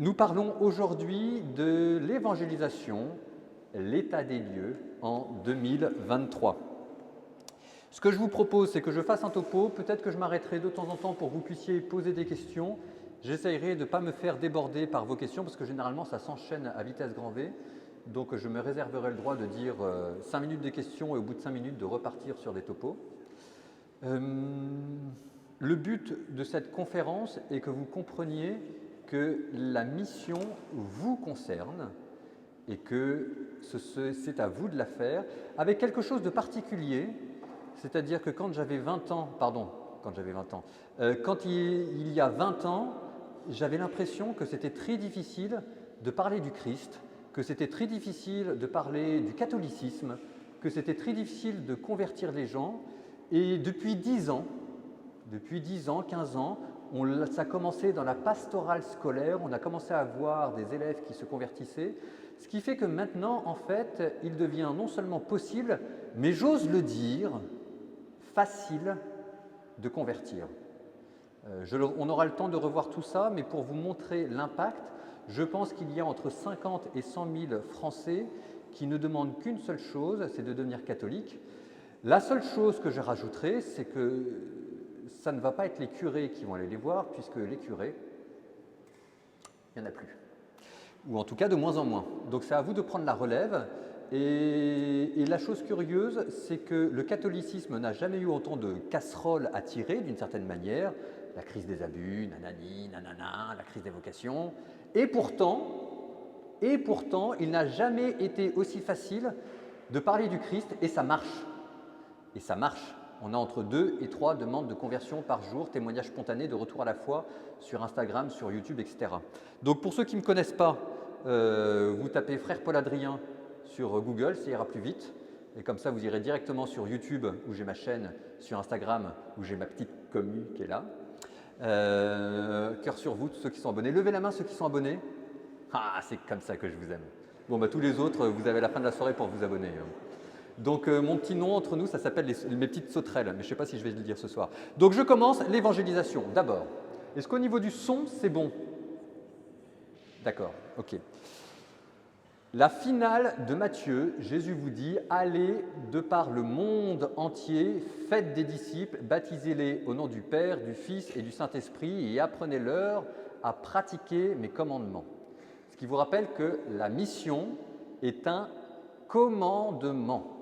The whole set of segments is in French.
Nous parlons aujourd'hui de l'évangélisation, l'état des lieux en 2023. Ce que je vous propose, c'est que je fasse un topo, peut-être que je m'arrêterai de temps en temps pour que vous puissiez poser des questions. J'essayerai de ne pas me faire déborder par vos questions parce que généralement ça s'enchaîne à vitesse grand V. Donc je me réserverai le droit de dire 5 minutes de questions et au bout de 5 minutes de repartir sur des topos. Le but de cette conférence est que vous compreniez que la mission vous concerne et que c'est à vous de la faire avec quelque chose de particulier, c'est-à-dire que quand il y a 20 ans, j'avais l'impression que c'était très difficile de parler du Christ, que c'était très difficile de parler du catholicisme, que c'était très difficile de convertir les gens. Et depuis 10 ans, 15 ans, ça a commencé dans la pastorale scolaire, on a commencé à avoir des élèves qui se convertissaient, ce qui fait que maintenant, en fait, il devient non seulement possible, mais j'ose le dire, facile de convertir. On aura le temps de revoir tout ça, mais pour vous montrer l'impact, je pense qu'il y a entre 50 et 100 000 Français qui ne demandent qu'une seule chose, c'est de devenir catholique. La seule chose que je rajouterai, c'est que ça ne va pas être les curés qui vont aller les voir, puisque les curés, il n'y en a plus. Ou en tout cas de moins en moins. Donc c'est à vous de prendre la relève. Et la chose curieuse, c'est que le catholicisme n'a jamais eu autant de casseroles à tirer, d'une certaine manière. La crise des abus, nanani, nanana, la crise des vocations. Et pourtant, il n'a jamais été aussi facile de parler du Christ, et ça marche. Et ça marche. On a entre 2 et 3 demandes de conversion par jour, témoignages spontanés de retour à la foi sur Instagram, sur YouTube, etc. Donc pour ceux qui ne me connaissent pas, vous tapez Frère Paul Adrien sur Google, ça ira plus vite. Et comme ça, vous irez directement sur YouTube, où j'ai ma chaîne, sur Instagram, où j'ai ma petite commu qui est là. Cœur sur vous, tous ceux qui sont abonnés. Levez la main ceux qui sont abonnés. Ah, c'est comme ça que je vous aime. Bon, bah, tous les autres, vous avez la fin de la soirée pour vous abonner. Donc mon petit nom entre nous, ça s'appelle mes petites sauterelles, mais je ne sais pas si je vais le dire ce soir. Donc je commence l'évangélisation. D'abord, est-ce qu'au niveau du son, c'est bon? D'accord, ok. La finale de Matthieu, Jésus vous dit « Allez de par le monde entier, faites des disciples, baptisez-les au nom du Père, du Fils et du Saint-Esprit et apprenez-leur à pratiquer mes commandements. » Ce qui vous rappelle que la mission est un commandement.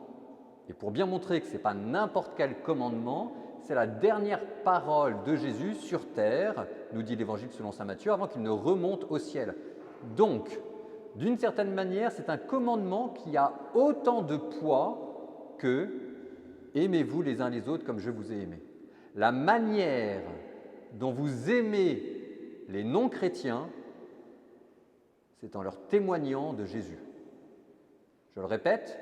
Et pour bien montrer que ce n'est pas n'importe quel commandement, c'est la dernière parole de Jésus sur terre, nous dit l'Évangile selon saint Matthieu, avant qu'il ne remonte au ciel. Donc, d'une certaine manière, c'est un commandement qui a autant de poids que « aimez-vous les uns les autres comme je vous ai aimé ». La manière dont vous aimez les non-chrétiens, c'est en leur témoignant de Jésus. Je le répète,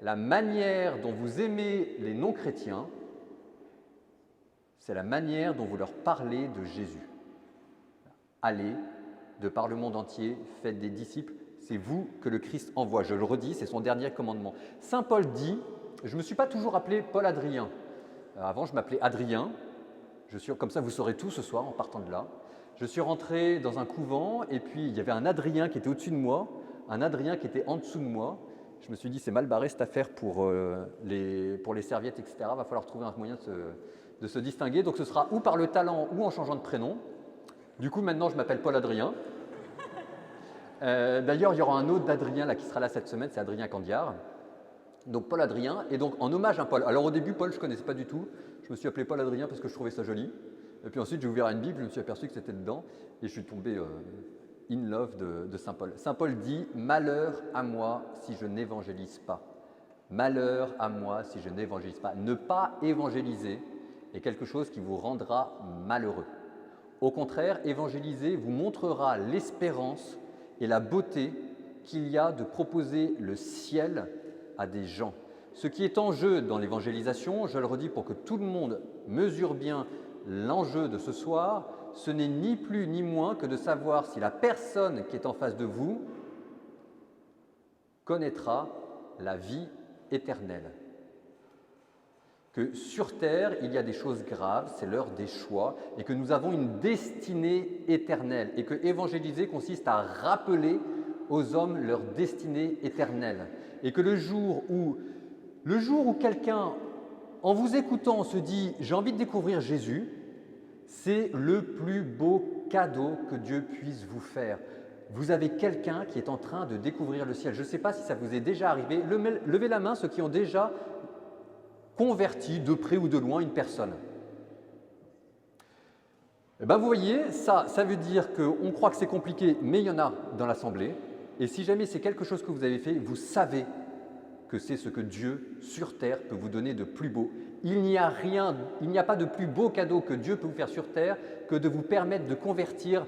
la manière dont vous aimez les non-chrétiens, c'est la manière dont vous leur parlez de Jésus. Allez, de par le monde entier, faites des disciples, c'est vous que le Christ envoie. Je le redis, c'est son dernier commandement. Saint Paul dit, je ne me suis pas toujours appelé Paul Adrien. Avant, je m'appelais Adrien. Comme ça, vous saurez tout ce soir en partant de là. Je suis rentré dans un couvent et puis il y avait un Adrien qui était au-dessus de moi, un Adrien qui était en dessous de moi. Je me suis dit, c'est mal barré cette affaire pour les serviettes, etc. Il va falloir trouver un moyen de se distinguer. Donc ce sera ou par le talent ou en changeant de prénom. Du coup, maintenant, je m'appelle Paul Adrien. D'ailleurs, il y aura un autre d'Adrien là, qui sera là cette semaine, c'est Adrien Candiard. Donc Paul Adrien, et donc en hommage à Paul. Alors au début, Paul, je ne connaissais pas du tout. Je me suis appelé Paul Adrien parce que je trouvais ça joli. Et puis ensuite, j'ai ouvert une Bible, je me suis aperçu que c'était dedans. Et je suis tombé in love de Saint Paul. Saint Paul dit « Malheur à moi si je n'évangélise pas. Malheur à moi si je n'évangélise pas. » Ne pas évangéliser est quelque chose qui vous rendra malheureux. Au contraire, évangéliser vous montrera l'espérance et la beauté qu'il y a de proposer le ciel à des gens. Ce qui est en jeu dans l'évangélisation, je le redis pour que tout le monde mesure bien l'enjeu de ce soir, ce n'est ni plus ni moins que de savoir si la personne qui est en face de vous connaîtra la vie éternelle. que sur Terre, il y a des choses graves, c'est l'heure des choix, et que nous avons une destinée éternelle, et que évangéliser consiste à rappeler aux hommes leur destinée éternelle, et que le jour où quelqu'un, en vous écoutant, se dit « j'ai envie de découvrir Jésus », c'est le plus beau cadeau que Dieu puisse vous faire. Vous avez quelqu'un qui est en train de découvrir le ciel. Je ne sais pas si ça vous est déjà arrivé. Levez la main ceux qui ont déjà converti de près ou de loin une personne. Eh bien, vous voyez, ça veut dire qu'on croit que c'est compliqué, mais il y en a dans l'Assemblée. Et si jamais c'est quelque chose que vous avez fait, vous savez que c'est ce que Dieu, sur terre, peut vous donner de plus beau. Il n'y a pas de plus beau cadeau que Dieu peut vous faire sur terre que de vous permettre de convertir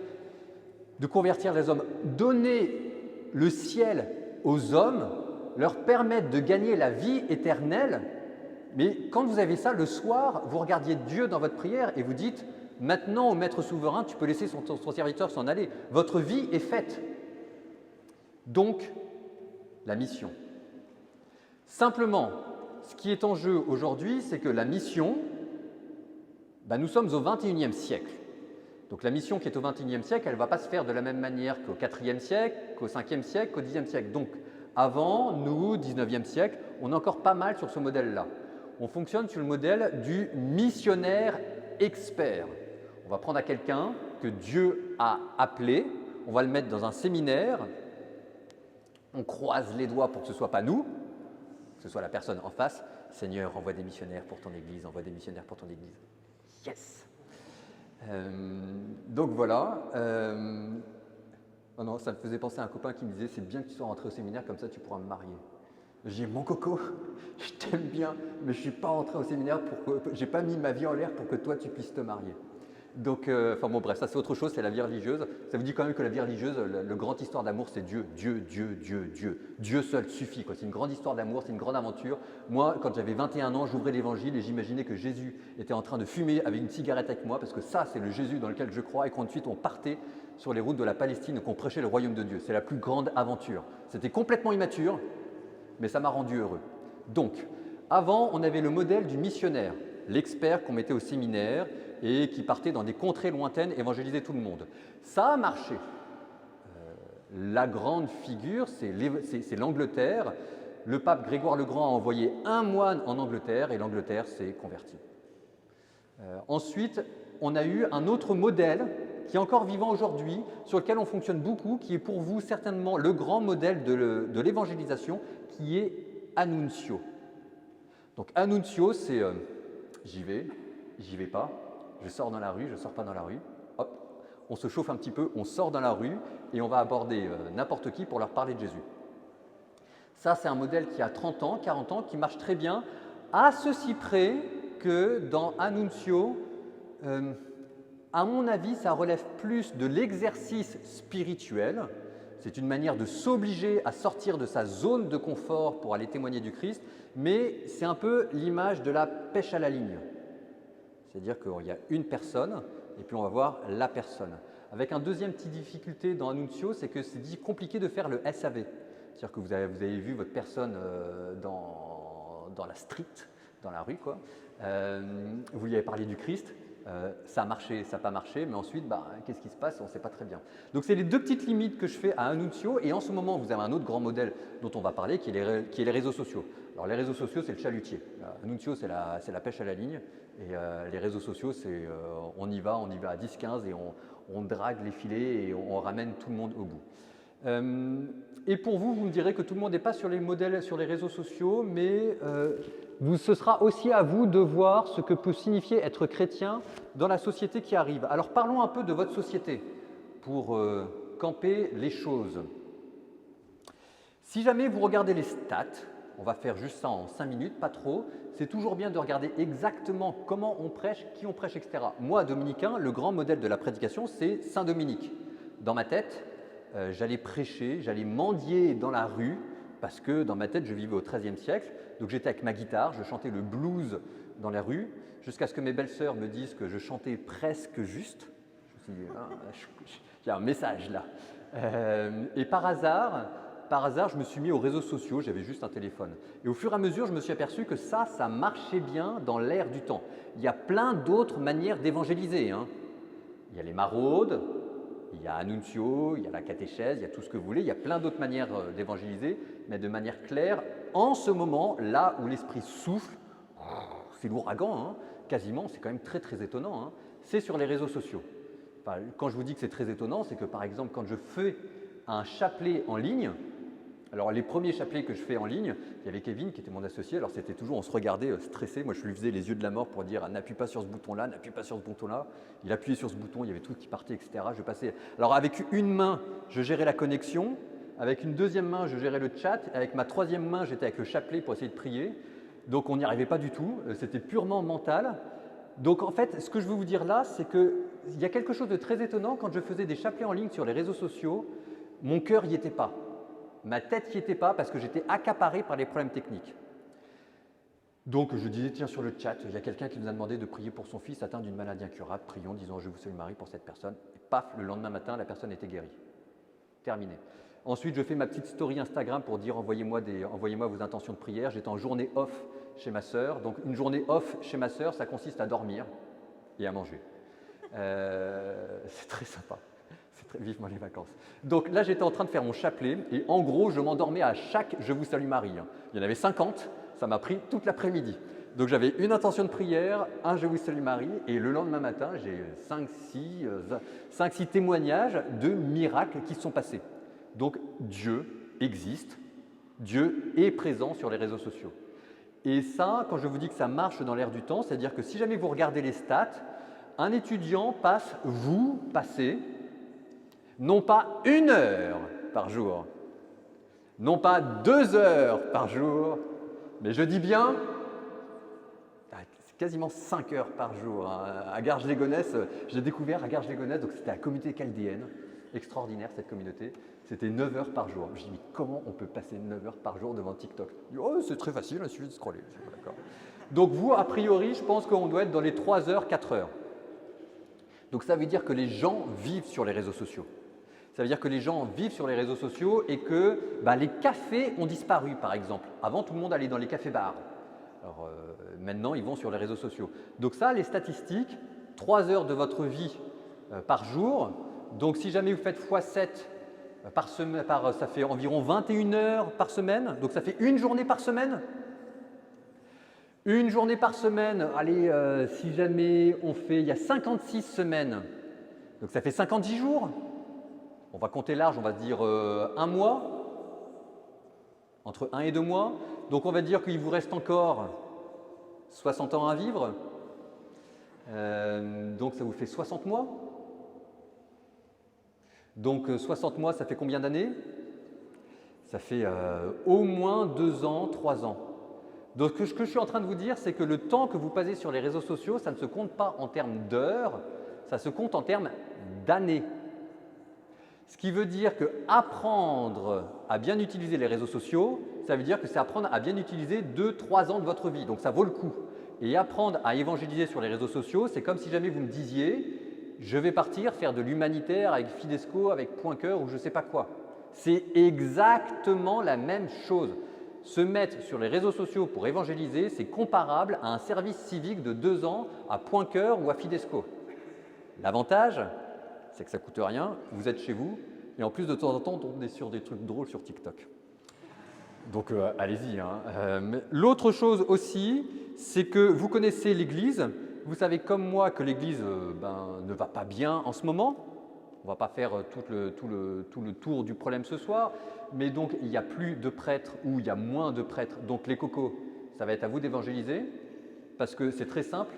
les hommes. Donner le ciel aux hommes, leur permettre de gagner la vie éternelle. Mais quand vous avez ça, le soir, vous regardiez Dieu dans votre prière et vous dites « Maintenant, au Maître souverain, tu peux laisser son serviteur s'en aller. Votre vie est faite. » Donc, la mission. Simplement, ce qui est en jeu aujourd'hui, c'est que la mission, nous sommes au XXIe siècle. Donc la mission qui est au XXIe siècle, elle ne va pas se faire de la même manière qu'au IVe siècle, qu'au Ve siècle, qu'au Xe siècle. Donc avant, nous, XIXe siècle, on est encore pas mal sur ce modèle-là. On fonctionne sur le modèle du missionnaire expert. On va prendre à quelqu'un que Dieu a appelé, on va le mettre dans un séminaire, on croise les doigts pour que ce ne soit pas nous, que ce soit la personne en face. Seigneur, envoie des missionnaires pour ton Église, envoie des missionnaires pour ton Église. Yes! Donc voilà. Oh non, ça me faisait penser à un copain qui me disait « c'est bien que tu sois rentré au séminaire, comme ça tu pourras me marier ». J'ai dit « mon coco, je t'aime bien, mais je ne suis pas rentré au séminaire, je n'ai pas mis ma vie en l'air pour que toi tu puisses te marier ». Donc, bref, ça c'est autre chose, c'est la vie religieuse. Ça vous dit quand même que la vie religieuse, le grand histoire d'amour, c'est Dieu. Dieu seul suffit, quoi. C'est une grande histoire d'amour, c'est une grande aventure. Moi, quand j'avais 21 ans, j'ouvrais l'évangile et j'imaginais que Jésus était en train de fumer avec une cigarette avec moi, parce que ça, c'est le Jésus dans lequel je crois, et qu'ensuite on partait sur les routes de la Palestine et qu'on prêchait le royaume de Dieu. C'est la plus grande aventure. C'était complètement immature, mais ça m'a rendu heureux. Donc, avant, on avait le modèle du missionnaire, l'expert qu'on mettait au séminaire, et qui partait dans des contrées lointaines évangéliser tout le monde. Ça a marché. La grande figure, c'est l'Angleterre. Le pape Grégoire le Grand a envoyé un moine en Angleterre et l'Angleterre s'est convertie. Ensuite, on a eu un autre modèle qui est encore vivant aujourd'hui, sur lequel on fonctionne beaucoup, qui est pour vous certainement le grand modèle de l'évangélisation, qui est Annuncio. Donc Annuncio, c'est j'y vais pas. Je sors dans la rue, je ne sors pas dans la rue, hop, on se chauffe un petit peu, on sort dans la rue et on va aborder n'importe qui pour leur parler de Jésus. Ça, c'est un modèle qui a 30 ans, 40 ans, qui marche très bien, à ceci près que dans Annuncio, à mon avis, ça relève plus de l'exercice spirituel. C'est une manière de s'obliger à sortir de sa zone de confort pour aller témoigner du Christ, mais c'est un peu l'image de la pêche à la ligne. C'est-à-dire qu'il y a une personne et puis on va voir la personne. Avec un deuxième petite difficulté dans Annuncio, c'est que c'est compliqué de faire le SAV. C'est-à-dire que vous avez vu votre personne dans la street, dans la rue, quoi. Vous lui avez parlé du Christ, ça a marché, ça n'a pas marché, mais ensuite, qu'est-ce qui se passe? On ne sait pas très bien. Donc c'est les deux petites limites que je fais à Annuncio, et en ce moment, vous avez un autre grand modèle dont on va parler, qui est les réseaux sociaux. Alors les réseaux sociaux, c'est le chalutier. Annuncio, c'est la pêche à la ligne, et les réseaux sociaux, c'est on y va à 10-15 et on drague les filets et on ramène tout le monde au bout. Et pour vous, vous me direz que tout le monde n'est pas sur les modèles, sur les réseaux sociaux, mais ce sera aussi à vous de voir ce que peut signifier être chrétien dans la société qui arrive. Alors parlons un peu de votre société pour camper les choses. Si jamais vous regardez les stats, on va faire juste ça en 5 minutes, pas trop, c'est toujours bien de regarder exactement comment on prêche, qui on prêche, etc. Moi, dominicain, le grand modèle de la prédication, c'est Saint Dominique. Dans ma tête, j'allais prêcher, j'allais mendier dans la rue, parce que dans ma tête, je vivais au XIIIe siècle. Donc j'étais avec ma guitare, je chantais le blues dans la rue, jusqu'à ce que mes belles-sœurs me disent que je chantais presque juste. Je me suis dit, il y a un message là. Et par hasard, par hasard, je me suis mis aux réseaux sociaux, j'avais juste un téléphone. Et au fur et à mesure, je me suis aperçu que ça marchait bien dans l'air du temps. Il y a plein d'autres manières d'évangéliser, hein. Il y a les maraudes, il y a Annuncio, il y a la catéchèse, il y a tout ce que vous voulez. Il y a plein d'autres manières d'évangéliser, mais de manière claire. En ce moment, là où l'esprit souffle, c'est l'ouragan, hein, quasiment, c'est quand même très très étonnant, hein, c'est sur les réseaux sociaux. Enfin, quand je vous dis que c'est très étonnant, c'est que par exemple, quand je fais un chapelet en ligne, alors les premiers chapelets que je fais en ligne, il y avait Kevin qui était mon associé, alors c'était toujours, on se regardait stressé, moi je lui faisais les yeux de la mort pour dire n'appuie pas sur ce bouton-là, n'appuie pas sur ce bouton-là. Il appuyait sur ce bouton, il y avait tout qui partait, etc. Je passais. Alors avec une main, je gérais la connexion, avec une deuxième main, je gérais le chat, avec ma troisième main, j'étais avec le chapelet pour essayer de prier. Donc on n'y arrivait pas du tout, c'était purement mental. Donc en fait, ce que je veux vous dire là, c'est qu'il y a quelque chose de très étonnant quand je faisais des chapelets en ligne sur les réseaux sociaux, mon cœur n'y était pas. Ma tête n'y était pas parce que j'étais accaparé par les problèmes techniques. Donc je disais, tiens, sur le chat, il y a quelqu'un qui nous a demandé de prier pour son fils atteint d'une maladie incurable. Prions, disons, je vous salue Marie pour cette personne. Et paf, le lendemain matin, la personne était guérie. Terminé. Ensuite, je fais ma petite story Instagram pour dire envoyez-moi vos intentions de prière. J'étais en journée off chez ma sœur. Donc une journée off chez ma sœur, ça consiste à dormir et à manger. C'est très sympa. C'est très vivement les vacances. Donc là, j'étais en train de faire mon chapelet et en gros, je m'endormais à chaque Je vous salue Marie. Il y en avait 50, ça m'a pris toute l'après-midi. Donc j'avais une intention de prière, un Je vous salue Marie et le lendemain matin, j'ai 5-6 témoignages de miracles qui se sont passés. Donc Dieu existe, Dieu est présent sur les réseaux sociaux. Et ça, quand je vous dis que ça marche dans l'air du temps, c'est-à-dire que si jamais vous regardez les stats, un étudiant vous passez, non pas 1 heure par jour, non pas 2 heures par jour, mais je dis bien, c'est quasiment 5 heures par jour. À Garges-les-Gonesse, j'ai découvert à Garges-les-Gonesse, donc c'était la communauté chaldéenne, extraordinaire cette communauté, c'était 9 heures par jour. Je me dis, mais comment on peut passer 9 heures par jour devant TikTok? Je dis, oh, c'est très facile, il suffit de scroller. Donc vous, a priori, je pense qu'on doit être dans les 3 heures, 4 heures. Donc ça veut dire que les gens vivent sur les réseaux sociaux. Ça veut dire que les gens vivent sur les réseaux sociaux et que les cafés ont disparu, par exemple. Avant, tout le monde allait dans les cafés-bars. Alors maintenant, ils vont sur les réseaux sociaux. Donc ça, les statistiques, 3 heures de votre vie par jour. Donc si jamais vous faites x7 par semaine, ça fait environ 21 heures par semaine. Donc ça fait une journée par semaine. Une journée par semaine, allez, si jamais on fait, il y a 56 semaines, donc ça fait 50 jours. On va compter large, on va se dire 1 mois, entre 1 et 2 mois. Donc on va dire qu'il vous reste encore 60 ans à vivre. Donc ça vous fait 60 mois. Donc 60 mois, ça fait combien d'années? Ça fait au moins 2 ans, 3 ans. Donc ce que je suis en train de vous dire, c'est que le temps que vous passez sur les réseaux sociaux, ça ne se compte pas en termes d'heures, ça se compte en termes d'années. Ce qui veut dire qu'apprendre à bien utiliser les réseaux sociaux, ça veut dire que c'est apprendre à bien utiliser 2-3 ans de votre vie. Donc ça vaut le coup. Et apprendre à évangéliser sur les réseaux sociaux, c'est comme si jamais vous me disiez « je vais partir faire de l'humanitaire avec Fidesco, avec Point Cœur ou je ne sais pas quoi ». C'est exactement la même chose. Se mettre sur les réseaux sociaux pour évangéliser, c'est comparable à un service civique de 2 ans à Point Cœur ou à Fidesco. L'avantage, c'est que ça ne coûte rien, vous êtes chez vous, et en plus de temps en temps, on est sur des trucs drôles sur TikTok. Donc allez-y. L'autre chose aussi, c'est que vous connaissez l'Église, vous savez comme moi que l'Église ne va pas bien en ce moment. On ne va pas faire tout le tour du problème ce soir, mais donc il n'y a plus de prêtres ou il y a moins de prêtres. Donc les cocos, ça va être à vous d'évangéliser, parce que c'est très simple,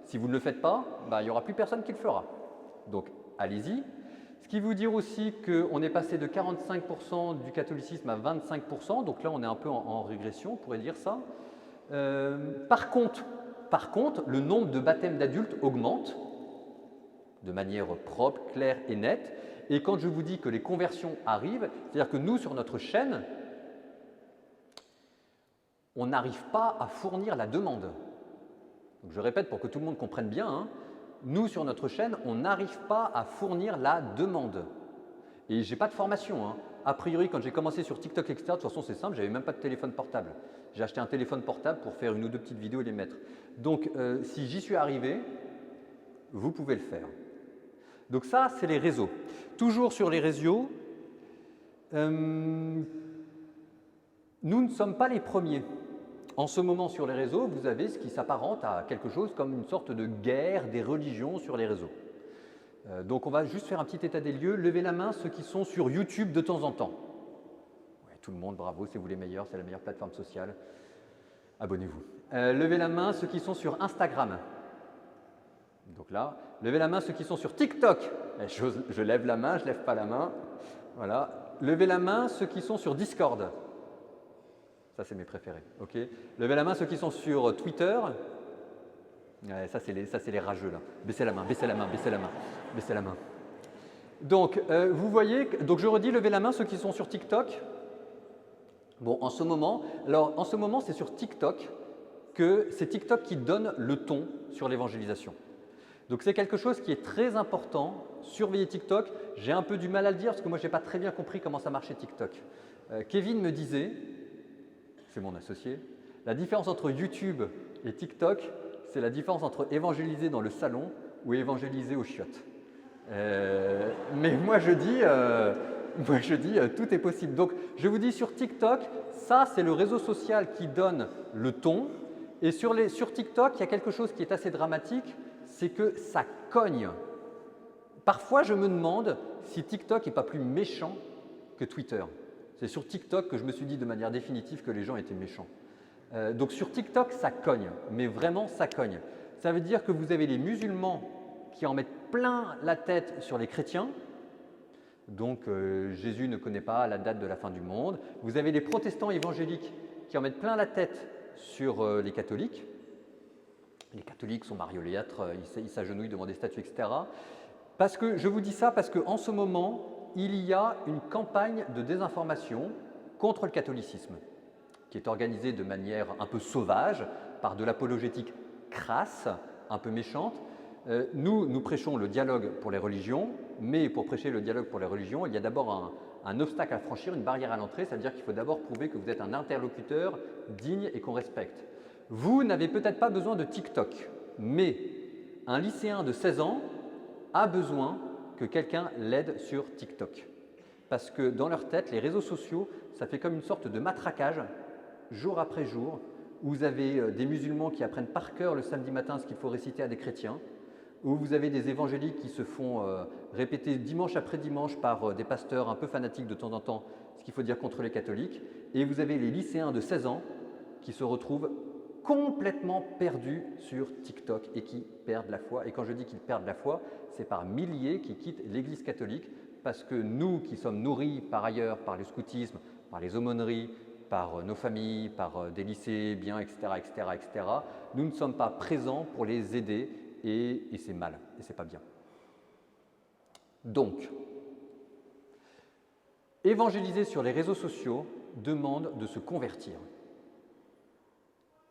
si vous ne le faites pas, il n'y aura plus personne qui le fera. Donc allez-y. Ce qui veut dire aussi qu'on est passé de 45% du catholicisme à 25%, donc là on est un peu en régression, on pourrait dire ça. Par contre, le nombre de baptêmes d'adultes augmente de manière propre, claire et nette. Et quand je vous dis que les conversions arrivent, c'est-à-dire que nous, sur notre chaîne, on n'arrive pas à fournir la demande. Donc, je répète pour que tout le monde comprenne bien, nous, sur notre chaîne, on n'arrive pas à fournir la demande. Et j'ai pas de formation, hein. A priori, quand j'ai commencé sur TikTok, etc., de toute façon, c'est simple, j'avais même pas de téléphone portable. J'ai acheté un téléphone portable pour faire une ou deux petites vidéos et les mettre. Donc, si j'y suis arrivé, vous pouvez le faire. Donc ça, c'est les réseaux. Toujours sur les réseaux, nous ne sommes pas les premiers. En ce moment, sur les réseaux, vous avez ce qui s'apparente à quelque chose comme une sorte de guerre des religions sur les réseaux. Donc on va juste faire un petit état des lieux. Levez la main ceux qui sont sur YouTube de temps en temps. Ouais, tout le monde, bravo, c'est vous les meilleurs, c'est la meilleure plateforme sociale. Abonnez-vous. Levez la main ceux qui sont sur Instagram. Donc là, levez la main ceux qui sont sur TikTok. Je lève la main, je ne lève pas la main. Voilà. Levez la main ceux qui sont sur Discord. Ça, c'est mes préférés. Ok. Levez la main ceux qui sont sur Twitter. Ouais, ça, c'est les rageux, là. Baissez la main, baissez la main, baissez la main, baissez la main. Donc, vous voyez, donc je redis, levez la main ceux qui sont sur TikTok. Bon, en ce moment, c'est sur TikTok que c'est TikTok qui donne le ton sur l'évangélisation. Donc, c'est quelque chose qui est très important. Surveillez TikTok. J'ai un peu du mal à le dire parce que moi, je n'ai pas très bien compris comment ça marchait TikTok. Kevin me disait, c'est mon associé, la différence entre YouTube et TikTok, c'est la différence entre évangéliser dans le salon ou évangéliser aux chiottes. Mais moi je dis, tout est possible. Donc je vous dis sur TikTok, ça c'est le réseau social qui donne le ton. Et sur TikTok, il y a quelque chose qui est assez dramatique, c'est que ça cogne. Parfois je me demande si TikTok n'est pas plus méchant que Twitter. C'est sur TikTok que je me suis dit de manière définitive que les gens étaient méchants. Donc sur TikTok, ça cogne, mais vraiment ça cogne. Ça veut dire que vous avez les musulmans qui en mettent plein la tête sur les chrétiens. Donc Jésus ne connaît pas la date de la fin du monde. Vous avez les protestants évangéliques qui en mettent plein la tête sur les catholiques. Les catholiques sont mariolâtres, ils s'agenouillent devant des statues, etc. Parce que, je vous dis ça parce qu'en ce moment, il y a une campagne de désinformation contre le catholicisme, qui est organisée de manière un peu sauvage, par de l'apologétique crasse, un peu méchante. Nous prêchons le dialogue pour les religions, mais pour prêcher le dialogue pour les religions, il y a d'abord un obstacle à franchir, une barrière à l'entrée, ça veut dire qu'il faut d'abord prouver que vous êtes un interlocuteur digne et qu'on respecte. Vous n'avez peut-être pas besoin de TikTok, mais un lycéen de 16 ans a besoin que quelqu'un l'aide sur TikTok. Parce que dans leur tête, les réseaux sociaux, ça fait comme une sorte de matraquage, jour après jour, où vous avez des musulmans qui apprennent par cœur le samedi matin ce qu'il faut réciter à des chrétiens, où vous avez des évangéliques qui se font répéter dimanche après dimanche par des pasteurs un peu fanatiques de temps en temps ce qu'il faut dire contre les catholiques, et vous avez les lycéens de 16 ans qui se retrouvent complètement perdus sur TikTok et qui perdent la foi. Et quand je dis qu'ils perdent la foi, c'est par milliers qui quittent l'Église catholique parce que nous qui sommes nourris par ailleurs par le scoutisme, par les aumôneries, par nos familles, par des lycées bien, etc., nous ne sommes pas présents pour les aider et c'est mal, et c'est pas bien. Donc, évangéliser sur les réseaux sociaux demande de se convertir.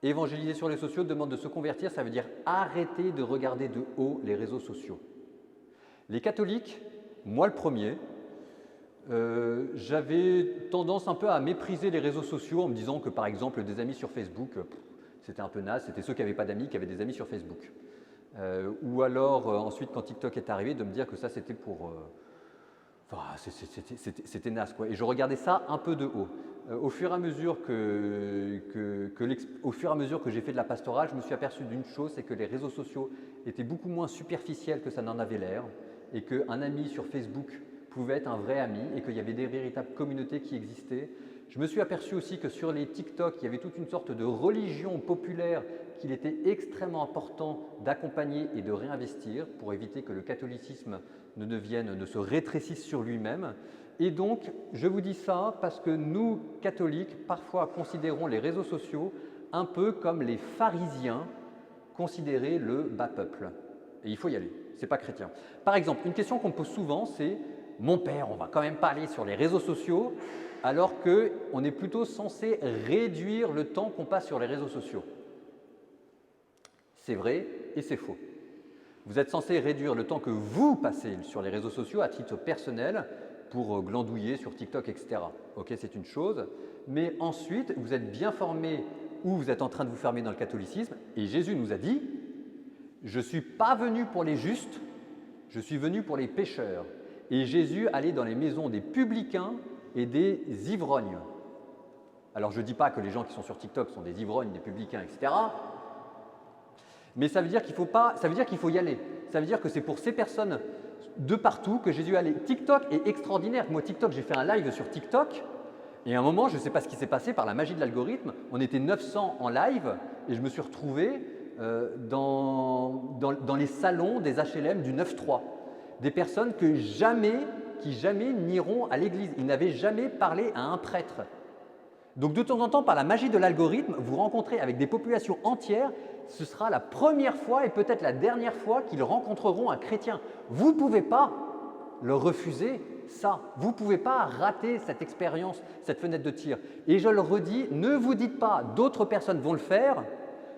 Évangéliser sur les réseaux sociaux demande de se convertir, ça veut dire arrêter de regarder de haut les réseaux sociaux. Les catholiques, moi le premier, j'avais tendance un peu à mépriser les réseaux sociaux en me disant que par exemple des amis sur Facebook, c'était un peu naze, c'était ceux qui n'avaient pas d'amis qui avaient des amis sur Facebook. Ou alors ensuite quand TikTok est arrivé de me dire que ça c'était pour... c'était naze quoi. Et je regardais ça un peu de haut. Au fur et à mesure que j'ai fait de la pastorale, je me suis aperçu d'une chose, c'est que les réseaux sociaux étaient beaucoup moins superficiels que ça n'en avait l'air et qu'un ami sur Facebook pouvait être un vrai ami et qu'il y avait des véritables communautés qui existaient. Je me suis aperçu aussi que sur les TikTok, il y avait toute une sorte de religion populaire qu'il était extrêmement important d'accompagner et de réinvestir pour éviter que le catholicisme ne se rétrécisse sur lui-même. Et donc, je vous dis ça parce que nous, catholiques, parfois considérons les réseaux sociaux un peu comme les pharisiens considéraient le bas peuple. Et il faut y aller, ce n'est pas chrétien. Par exemple, une question qu'on me pose souvent, c'est « Mon père, on ne va quand même pas aller sur les réseaux sociaux alors qu'on est plutôt censé réduire le temps qu'on passe sur les réseaux sociaux. » C'est vrai et c'est faux. Vous êtes censé réduire le temps que vous passez sur les réseaux sociaux à titre personnel pour glandouiller sur TikTok, etc. Ok, c'est une chose. Mais ensuite, vous êtes bien formé ou vous êtes en train de vous fermer dans le catholicisme. Et Jésus nous a dit, je ne suis pas venu pour les justes, je suis venu pour les pécheurs. Et Jésus allait dans les maisons des publicains et des ivrognes. Alors je ne dis pas que les gens qui sont sur TikTok sont des ivrognes, des publicains, etc. Mais ça veut dire qu'il faut pas, ça veut dire qu'il faut y aller. Ça veut dire que c'est pour ces personnes de partout que Jésus allait. TikTok est extraordinaire. Moi, TikTok, j'ai fait un live sur TikTok. Et à un moment, je ne sais pas ce qui s'est passé par la magie de l'algorithme. On était 900 en live et je me suis retrouvé dans les salons des HLM du 9-3. Des personnes qui jamais n'iront à l'église. Ils n'avaient jamais parlé à un prêtre. Donc de temps en temps, par la magie de l'algorithme, vous rencontrez avec des populations entières, ce sera la première fois et peut-être la dernière fois qu'ils rencontreront un chrétien. Vous ne pouvez pas leur refuser ça. Vous ne pouvez pas rater cette expérience, cette fenêtre de tir. Et je le redis, ne vous dites pas d'autres personnes vont le faire,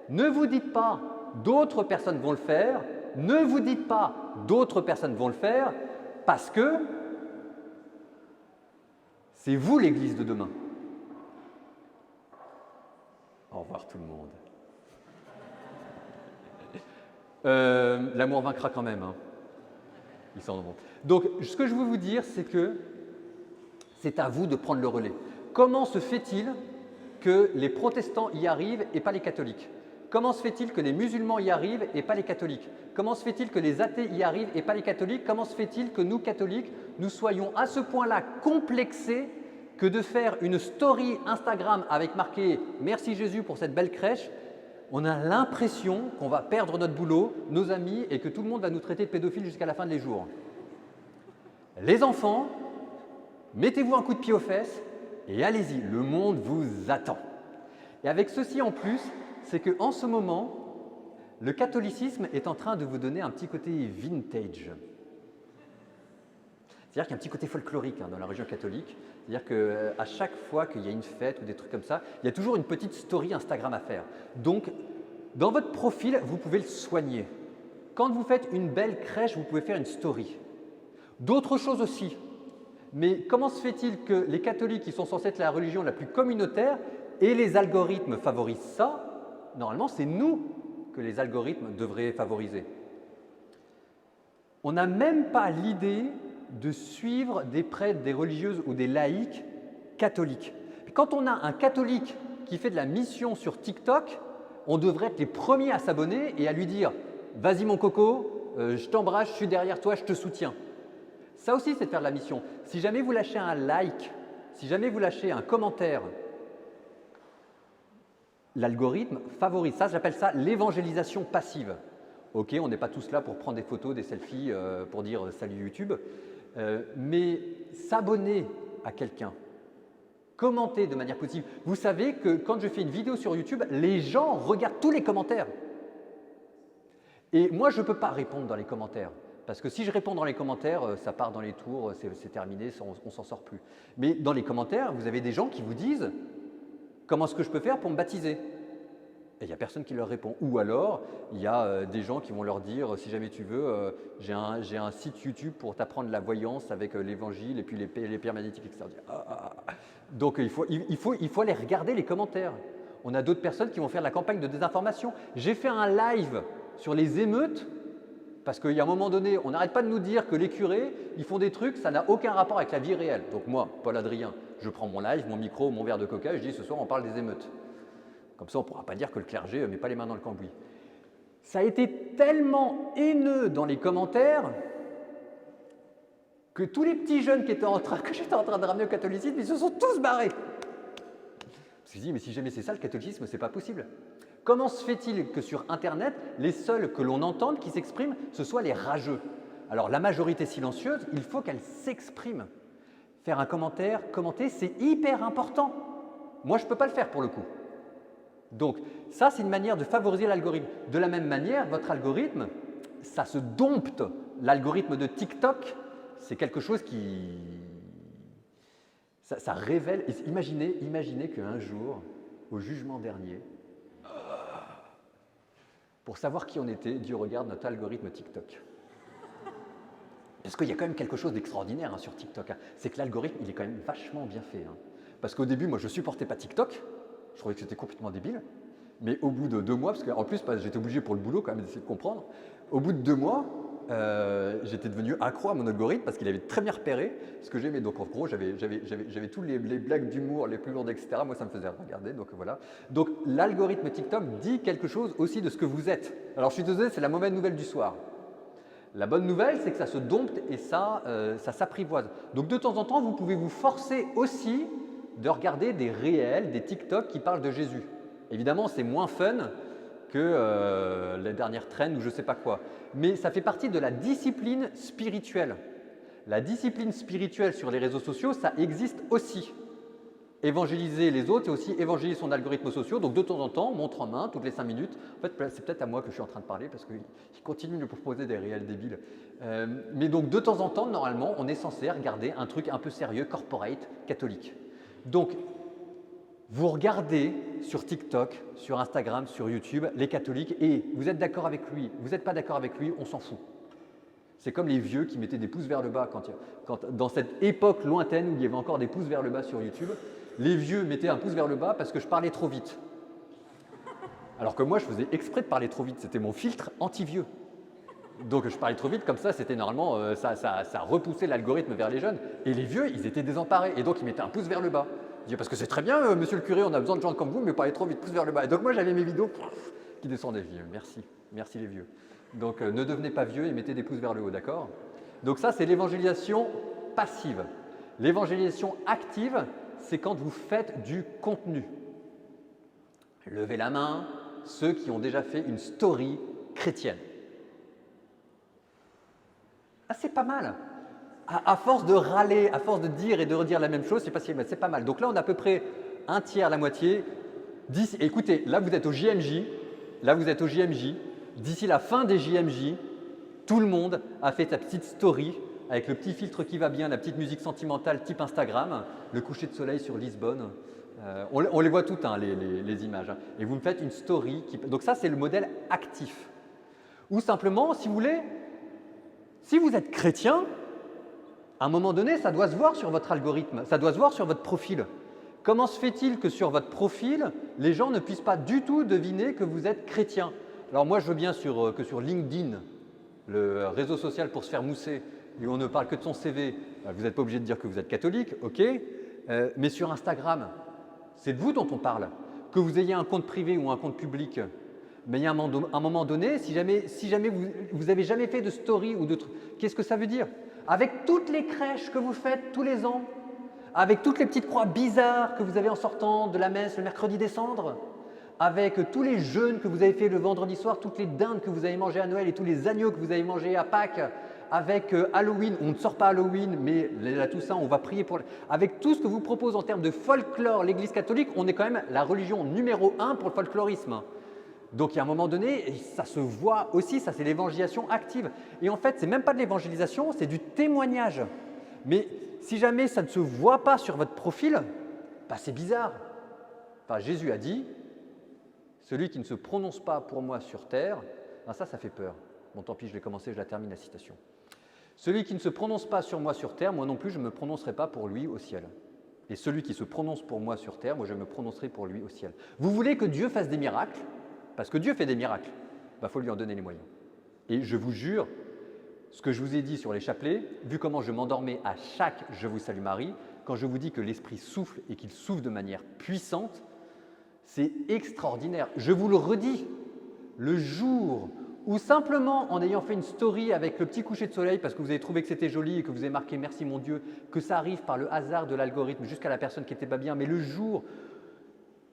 ne vous dites pas d'autres personnes vont le faire, ne vous dites pas d'autres personnes vont le faire, parce que c'est vous l'église de demain. Au revoir tout le monde. L'amour vaincra quand même. Hein. Ils s'en vont. Donc, ce que je veux vous dire, c'est que c'est à vous de prendre le relais. Comment se fait-il que les protestants y arrivent et pas les catholiques? Comment se fait-il que les musulmans y arrivent et pas les catholiques? Comment se fait-il que les athées y arrivent et pas les catholiques? Comment se fait-il que nous, catholiques, nous soyons à ce point-là complexés que de faire une story Instagram avec marqué « Merci Jésus pour cette belle crèche », on a l'impression qu'on va perdre notre boulot, nos amis et que tout le monde va nous traiter de pédophiles jusqu'à la fin des jours. Les enfants, mettez-vous un coup de pied aux fesses et allez-y, le monde vous attend. Et avec ceci en plus, c'est qu'en ce moment, le catholicisme est en train de vous donner un petit côté vintage. C'est-à-dire qu'il y a un petit côté folklorique dans la religion catholique. C'est-à-dire qu'à chaque fois qu'il y a une fête ou des trucs comme ça, il y a toujours une petite story Instagram à faire. Donc, dans votre profil, vous pouvez le soigner. Quand vous faites une belle crèche, vous pouvez faire une story. D'autres choses aussi. Mais comment se fait-il que les catholiques, qui sont censés être la religion la plus communautaire, et les algorithmes favorisent ça? Normalement, c'est nous que les algorithmes devraient favoriser. On n'a même pas l'idée de suivre des prêtres, des religieuses ou des laïcs catholiques. Quand on a un catholique qui fait de la mission sur TikTok, on devrait être les premiers à s'abonner et à lui dire « Vas-y mon coco, je t'embrasse, je suis derrière toi, je te soutiens ». Ça aussi, c'est de faire de la mission. Si jamais vous lâchez un like, si jamais vous lâchez un commentaire, l'algorithme favorise. Ça, j'appelle ça l'évangélisation passive. Ok, on n'est pas tous là pour prendre des photos, des selfies, pour dire « Salut YouTube ». Mais s'abonner à quelqu'un, commenter de manière positive. Vous savez que quand je fais une vidéo sur YouTube, les gens regardent tous les commentaires. Et moi, je ne peux pas répondre dans les commentaires. Parce que si je réponds dans les commentaires, ça part dans les tours, c'est terminé, on ne s'en sort plus. Mais dans les commentaires, vous avez des gens qui vous disent « Comment est-ce que je peux faire pour me baptiser ?» Et il n'y a personne qui leur répond. Ou alors, il y a des gens qui vont leur dire, si jamais tu veux, j'ai un site YouTube pour t'apprendre la voyance avec l'évangile et puis les pierres magnétiques, etc. Donc, il faut aller regarder les commentaires. On a d'autres personnes qui vont faire la campagne de désinformation. J'ai fait un live sur les émeutes parce qu'il y a un moment donné, on n'arrête pas de nous dire que les curés, ils font des trucs, ça n'a aucun rapport avec la vie réelle. Donc moi, Paul Adrien, je prends mon live, mon micro, mon verre de coca et je dis, ce soir, on parle des émeutes. Comme ça, on ne pourra pas dire que le clergé ne met pas les mains dans le cambouis. Ça a été tellement haineux dans les commentaires que tous les petits jeunes que j'étais en train de ramener au catholicisme, ils se sont tous barrés. Je me suis dit, mais si jamais c'est ça, le catholicisme, ce n'est pas possible. Comment se fait-il que sur Internet, les seuls que l'on entende qui s'expriment, ce soient les rageux? Alors, la majorité silencieuse, il faut qu'elle s'exprime. Faire un commentaire, commenter, c'est hyper important. Moi, je ne peux pas le faire pour le coup. Donc, ça, c'est une manière de favoriser l'algorithme. De la même manière, votre algorithme, ça se dompte. L'algorithme de TikTok, c'est quelque chose qui… Ça révèle… Imaginez qu'un jour, au jugement dernier, pour savoir qui on était, Dieu regarde notre algorithme TikTok. Parce qu'il y a quand même quelque chose d'extraordinaire sur TikTok. C'est que l'algorithme, il est quand même vachement bien fait. Parce qu'au début, moi, je ne supportais pas TikTok. Je trouvais que c'était complètement débile. Mais au bout de 2 mois, parce qu'en plus, j'étais obligé pour le boulot quand même d'essayer de comprendre. Au bout de 2 mois, j'étais devenu accro à mon algorithme parce qu'il avait très bien repéré ce que j'aimais. Donc en gros, j'avais tous les blagues d'humour les plus lourdes, etc. Moi, ça me faisait regarder. Donc voilà. Donc l'algorithme TikTok dit quelque chose aussi de ce que vous êtes. Alors je suis désolé, c'est la mauvaise nouvelle du soir. La bonne nouvelle, c'est que ça se dompte et ça s'apprivoise. Donc de temps en temps, vous pouvez vous forcer aussi de regarder des réels, des TikTok qui parlent de Jésus. Évidemment, c'est moins fun que les dernières trends ou je ne sais pas quoi. Mais ça fait partie de la discipline spirituelle. La discipline spirituelle sur les réseaux sociaux, ça existe aussi. Évangéliser les autres, c'est aussi évangéliser son algorithme social. Donc de temps en temps, montre en main, toutes les 5 minutes. En fait, c'est peut-être à moi que je suis en train de parler parce qu'il continue de me proposer des réels débiles. Mais donc de temps en temps, normalement, on est censé regarder un truc un peu sérieux, corporate, catholique. Donc, vous regardez sur TikTok, sur Instagram, sur YouTube, les catholiques et vous êtes d'accord avec lui, vous n'êtes pas d'accord avec lui, on s'en fout. C'est comme les vieux qui mettaient des pouces vers le bas dans cette époque lointaine où il y avait encore des pouces vers le bas sur YouTube. Les vieux mettaient un pouce vers le bas parce que je parlais trop vite. Alors que moi, je faisais exprès de parler trop vite. C'était mon filtre anti-vieux. Donc je parlais trop vite, comme ça, c'était normalement, ça repoussait l'algorithme vers les jeunes. Et les vieux, ils étaient désemparés. Et donc, ils mettaient un pouce vers le bas. Ils disaient, parce que c'est très bien, monsieur le curé, on a besoin de gens comme vous, mais parlez trop vite, pouce vers le bas. Et donc moi, j'avais mes vidéos qui descendaient. Vieux. Merci les vieux. Donc ne devenez pas vieux et mettez des pouces vers le haut, d'accord? Donc ça, c'est l'évangélisation passive. L'évangélisation active, c'est quand vous faites du contenu. Levez la main, ceux qui ont déjà fait une story chrétienne. Ah, c'est pas mal. À force de râler, à force de dire et de redire la même chose, c'est pas mal. Donc là, on a à peu près un tiers, la moitié. Écoutez, là, vous êtes au JMJ. D'ici la fin des JMJ, tout le monde a fait sa petite story avec le petit filtre qui va bien, la petite musique sentimentale type Instagram, le coucher de soleil sur Lisbonne. On les voit toutes, les images. Et vous me faites une story. Donc ça, c'est le modèle actif. Ou simplement, si vous voulez, si vous êtes chrétien, à un moment donné, ça doit se voir sur votre algorithme, ça doit se voir sur votre profil. Comment se fait-il que sur votre profil, les gens ne puissent pas du tout deviner que vous êtes chrétien? Alors moi, je veux bien que sur LinkedIn, le réseau social pour se faire mousser, et on ne parle que de son CV, vous n'êtes pas obligé de dire que vous êtes catholique, ok, mais sur Instagram, c'est de vous dont on parle. Que vous ayez un compte privé ou un compte public, mais il y a un moment donné, si jamais vous n'avez jamais fait de story ou de trucs, qu'est-ce que ça veut dire? Avec toutes les crèches que vous faites tous les ans, avec toutes les petites croix bizarres que vous avez en sortant de la messe le mercredi des cendres, avec tous les jeûnes que vous avez fait le vendredi soir, toutes les dindes que vous avez mangées à Noël et tous les agneaux que vous avez mangés à Pâques, avec Halloween, on ne sort pas Halloween, mais là, tout ça, on va prier pour… Avec tout ce que vous propose en termes de folklore, l'Église catholique, on est quand même la religion numéro 1 pour le folklorisme. Donc, il y a un moment donné, ça se voit aussi, ça c'est l'évangélisation active. Et en fait, ce n'est même pas de l'évangélisation, c'est du témoignage. Mais si jamais ça ne se voit pas sur votre profil, bah, c'est bizarre. Enfin, Jésus a dit, celui qui ne se prononce pas pour moi sur terre, ben ça fait peur. Bon, tant pis, je l'ai commencé, je la termine la citation. Celui qui ne se prononce pas sur moi sur terre, moi non plus, je ne me prononcerai pas pour lui au ciel. Et celui qui se prononce pour moi sur terre, moi je me prononcerai pour lui au ciel. Vous voulez que Dieu fasse des miracles? Parce que Dieu fait des miracles. Il faut lui en donner les moyens. Et je vous jure, ce que je vous ai dit sur les chapelets, vu comment je m'endormais à chaque « Je vous salue Marie », quand je vous dis que l'Esprit souffle et qu'il souffle de manière puissante, c'est extraordinaire. Je vous le redis, le jour où simplement en ayant fait une story avec le petit coucher de soleil parce que vous avez trouvé que c'était joli et que vous avez marqué « Merci mon Dieu », que ça arrive par le hasard de l'algorithme jusqu'à la personne qui n'était pas bien, mais le jour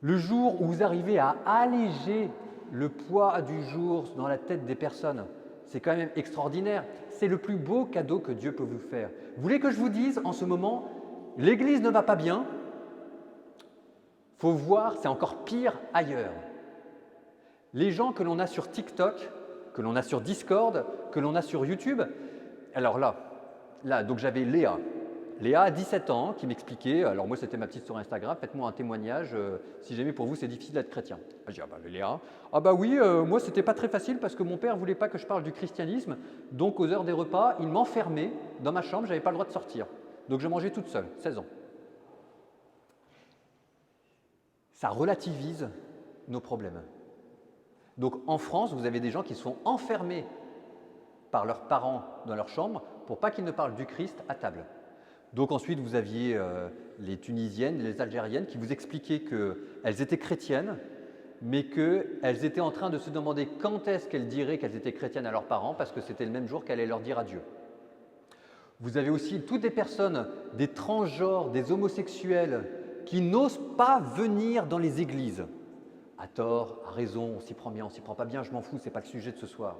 où vous arrivez à alléger le poids du jour dans la tête des personnes, c'est quand même extraordinaire. C'est le plus beau cadeau que Dieu peut vous faire. Vous voulez que je vous dise en ce moment, l'Église ne va pas bien, il faut voir, c'est encore pire ailleurs. Les gens que l'on a sur TikTok, que l'on a sur Discord, que l'on a sur YouTube, alors là, donc j'avais Léa. Léa a 17 ans, qui m'expliquait, alors moi c'était ma petite story Instagram, faites-moi un témoignage si jamais pour vous c'est difficile d'être chrétien. Je dis, ah bah Léa, ah bah oui, moi c'était pas très facile parce que mon père voulait pas que je parle du christianisme, donc aux heures des repas, il m'enfermait dans ma chambre, j'avais pas le droit de sortir. Donc je mangeais toute seule, 16 ans. Ça relativise nos problèmes. Donc en France, vous avez des gens qui sont enfermés par leurs parents dans leur chambre pour pas qu'ils ne parlent du Christ à table. Donc ensuite, vous aviez les Tunisiennes, les Algériennes qui vous expliquaient qu'elles étaient chrétiennes, mais qu'elles étaient en train de se demander quand est-ce qu'elles diraient qu'elles étaient chrétiennes à leurs parents, parce que c'était le même jour qu'elles allaient leur dire adieu. Vous avez aussi toutes les personnes, des transgenres, des homosexuels, qui n'osent pas venir dans les églises. À tort, à raison, on s'y prend bien, on s'y prend pas bien, je m'en fous, ce n'est pas le sujet de ce soir.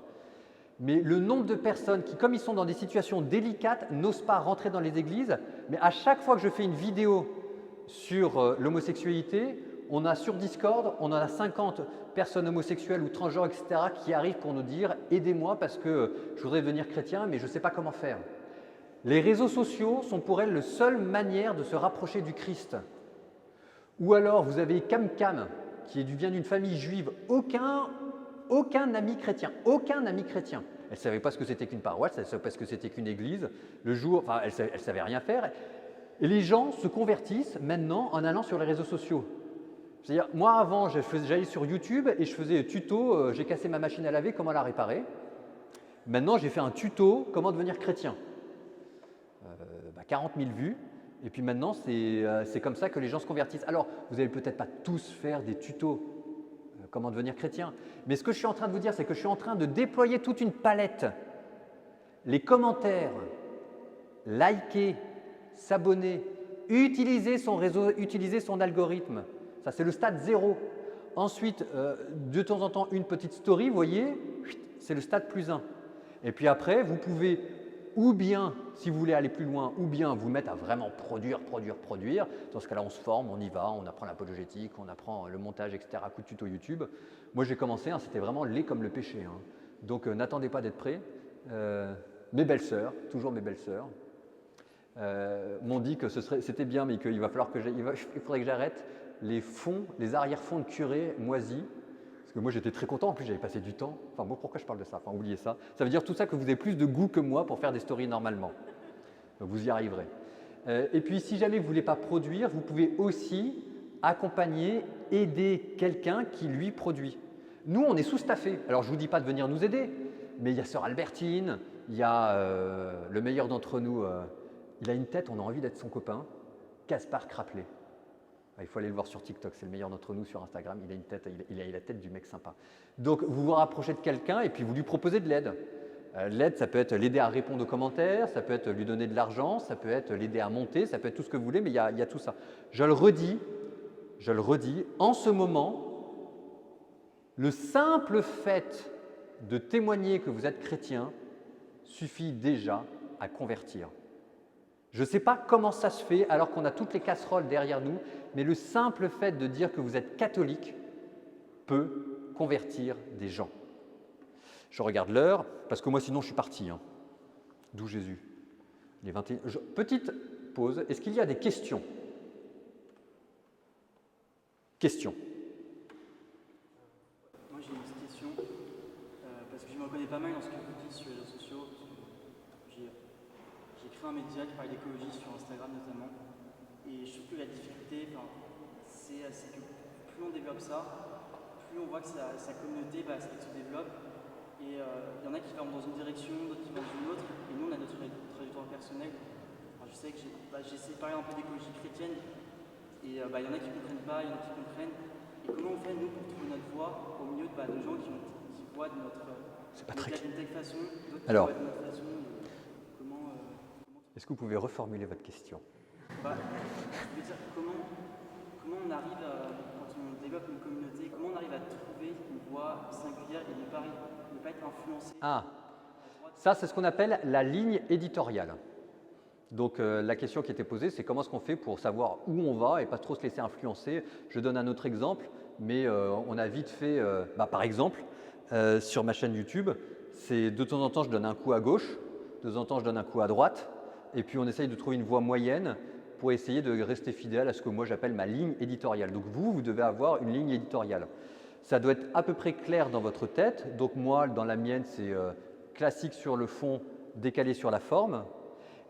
Mais le nombre de personnes qui, comme ils sont dans des situations délicates, n'osent pas rentrer dans les églises, mais à chaque fois que je fais une vidéo sur l'homosexualité, on a sur Discord, on en a 50 personnes homosexuelles ou transgenres, etc., qui arrivent pour nous dire « aidez-moi parce que je voudrais devenir chrétien, mais je ne sais pas comment faire ». Les réseaux sociaux sont pour elles la seule manière de se rapprocher du Christ. Ou alors, vous avez CamCam, qui vient d'une famille juive, aucun ami chrétien, aucun ami chrétien. Elle ne savait pas ce que c'était qu'une paroisse, elle ne savait pas ce que c'était qu'une église. Elle ne savait rien faire. Et les gens se convertissent maintenant en allant sur les réseaux sociaux. C'est-à-dire, moi avant, j'allais sur YouTube et je faisais tuto, j'ai cassé ma machine à laver, comment la réparer. Maintenant, j'ai fait un tuto, comment devenir chrétien. 40 000 vues. Et puis maintenant, c'est comme ça que les gens se convertissent. Alors, vous n'allez peut-être pas tous faire des tutos, comment devenir chrétien. Mais ce que je suis en train de vous dire, c'est que je suis en train de déployer toute une palette. Les commentaires, liker, s'abonner, utiliser son réseau, utiliser son algorithme. Ça, c'est le stade 0. Ensuite, de temps en temps, une petite story, vous voyez, c'est le stade +1. Et puis après, vous pouvez ou bien, si vous voulez aller plus loin, ou bien vous mettre à vraiment produire. Dans ce cas-là, on se forme, on y va, on apprend l'apologétique, on apprend le montage, etc. Coup de tuto YouTube. Moi, j'ai commencé, c'était vraiment laid comme le péché. Donc, n'attendez pas d'être prêts. Mes belles-sœurs, toujours mes belles-sœurs, m'ont dit que c'était bien, mais qu'il faudrait que j'arrête les arrière-fonds de curé moisis. Parce que moi, j'étais très content. En plus, j'avais passé du temps. Enfin, bon, pourquoi je parle de ça? Enfin, oubliez ça. Ça veut dire tout ça que vous avez plus de goût que moi pour faire des stories normalement. Donc, vous y arriverez. Et puis, si jamais vous ne voulez pas produire, vous pouvez aussi accompagner, aider quelqu'un qui, lui, produit. Nous, on est sous-staffés. Alors, je ne vous dis pas de venir nous aider, mais il y a sœur Albertine, il y a le meilleur d'entre nous, il a une tête, on a envie d'être son copain, Gaspard Craplet. Il faut aller le voir sur TikTok, c'est le meilleur d'entre nous sur Instagram. Il a une tête, il a la tête du mec sympa. Donc, vous vous rapprochez de quelqu'un et puis vous lui proposez de l'aide. L'aide, ça peut être l'aider à répondre aux commentaires, ça peut être lui donner de l'argent, ça peut être l'aider à monter, ça peut être tout ce que vous voulez, mais il y a tout ça. Je le redis, en ce moment, le simple fait de témoigner que vous êtes chrétien suffit déjà à convertir. Je ne sais pas comment ça se fait alors qu'on a toutes les casseroles derrière nous, mais le simple fait de dire que vous êtes catholique peut convertir des gens. Je regarde l'heure, parce que moi sinon je suis parti. D'où Jésus. Il est 21. Petite pause. Est-ce qu'il y a des questions? Questions? Moi j'ai une petite question, parce que je me reconnais pas mal dans ce que vous dites sur les réseaux sociaux. J'ai créé un média qui parle d'écologie sur Instagram notamment, et je trouve que la difficulté, c'est que plus on développe ça, plus on voit que sa communauté se développe, et il y en a qui vont dans une direction, d'autres qui vont dans une autre, et nous on a notre trajectoire personnelle. Alors, je sais que j'essaie de parler un peu d'écologie chrétienne, et il y en a qui ne comprennent pas, il y en a qui comprennent. Et comment on fait nous pour trouver notre voie au milieu de gens qui voient de notre média d'une telle façon, d'autres qui voient de notre façon. Est-ce que vous pouvez reformuler votre question? Je veux dire, comment on arrive, quand on développe une communauté, comment on arrive à trouver une voie singulière et ne pas être influencé? Ça c'est ce qu'on appelle la ligne éditoriale. Donc la question qui était posée, c'est comment est-ce qu'on fait pour savoir où on va et pas trop se laisser influencer. Je donne un autre exemple, mais on a vite fait, par exemple, sur ma chaîne YouTube, c'est de temps en temps je donne un coup à gauche, de temps en temps je donne un coup à droite. et puis on essaye de trouver une voie moyenne pour essayer de rester fidèle à ce que moi j'appelle ma ligne éditoriale. Donc vous devez avoir une ligne éditoriale. Ça doit être à peu près clair dans votre tête. Donc moi, dans la mienne, c'est classique sur le fond, décalé sur la forme.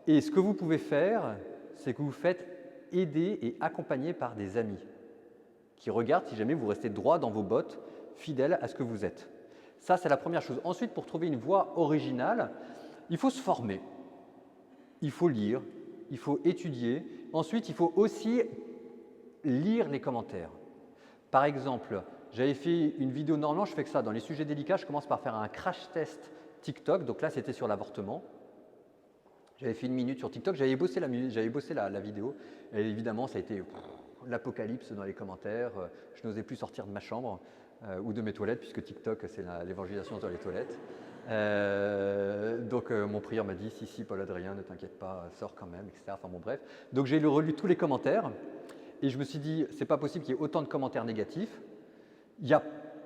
Et ce que vous pouvez faire, c'est que vous faites aider et accompagner par des amis qui regardent si jamais vous restez droit dans vos bottes, fidèle à ce que vous êtes. Ça, c'est la première chose. Ensuite, pour trouver une voie originale, il faut se former. Il faut lire, il faut étudier. Ensuite, il faut aussi lire les commentaires. Par exemple, j'avais fait une vidéo, normalement je fais que ça, dans les sujets délicats, je commence par faire un crash test TikTok, donc là c'était sur l'avortement. J'avais fait 1 minute sur TikTok, j'avais bossé la vidéo, et évidemment ça a été l'apocalypse dans les commentaires, je n'osais plus sortir de ma chambre ou de mes toilettes, puisque TikTok c'est l'évangélisation dans les toilettes. Donc mon prieur m'a dit, si Paul Adrien, ne t'inquiète pas, sors quand même, etc. Enfin bon bref. Donc j'ai relu tous les commentaires, et je me suis dit, c'est pas possible qu'il y ait autant de commentaires négatifs.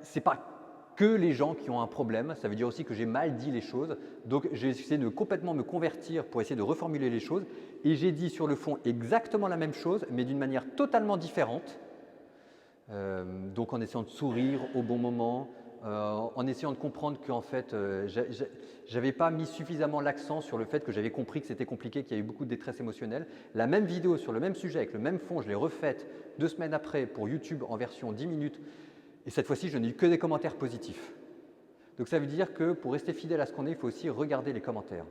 C'est pas que les gens qui ont un problème, ça veut dire aussi que j'ai mal dit les choses. Donc j'ai essayé de complètement me convertir pour essayer de reformuler les choses. Et j'ai dit sur le fond exactement la même chose, mais d'une manière totalement différente. Donc en essayant de sourire au bon moment, en essayant de comprendre qu'en fait, j'avais pas mis suffisamment l'accent sur le fait que j'avais compris que c'était compliqué, qu'il y avait beaucoup de détresse émotionnelle. La même vidéo sur le même sujet, avec le même fond, je l'ai refaite 2 semaines après pour YouTube en version 10 minutes. Et cette fois-ci, je n'ai eu que des commentaires positifs. Donc ça veut dire que pour rester fidèle à ce qu'on est, il faut aussi regarder les commentaires.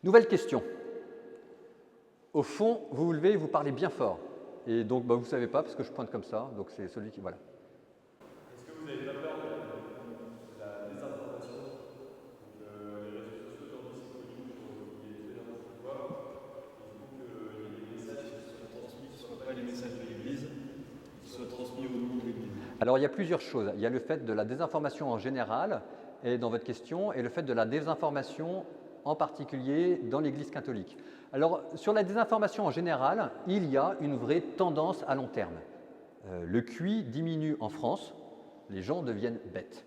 Nouvelle question. Au fond, vous vous levez et vous parlez bien fort. Et donc, vous ne savez pas parce que je pointe comme ça. Donc c'est celui qui… Voilà. Est-ce que vous n'avez pas peur de la désinformation? Les réseaux sociaux aujourd'hui, c'est connu pour qu'il y ait de n'importe quoi. Il faut que les messages qui soient transmis, qui ne soient pas les messages de l'Église, qui soient transmis au nom de l'Église. Alors il y a plusieurs choses. Il y a le fait de la désinformation en général, et dans votre question, et le fait de la désinformation en particulier dans l'Église catholique. Alors sur la désinformation en général, il y a une vraie tendance à long terme. Le QI diminue en France, les gens deviennent bêtes.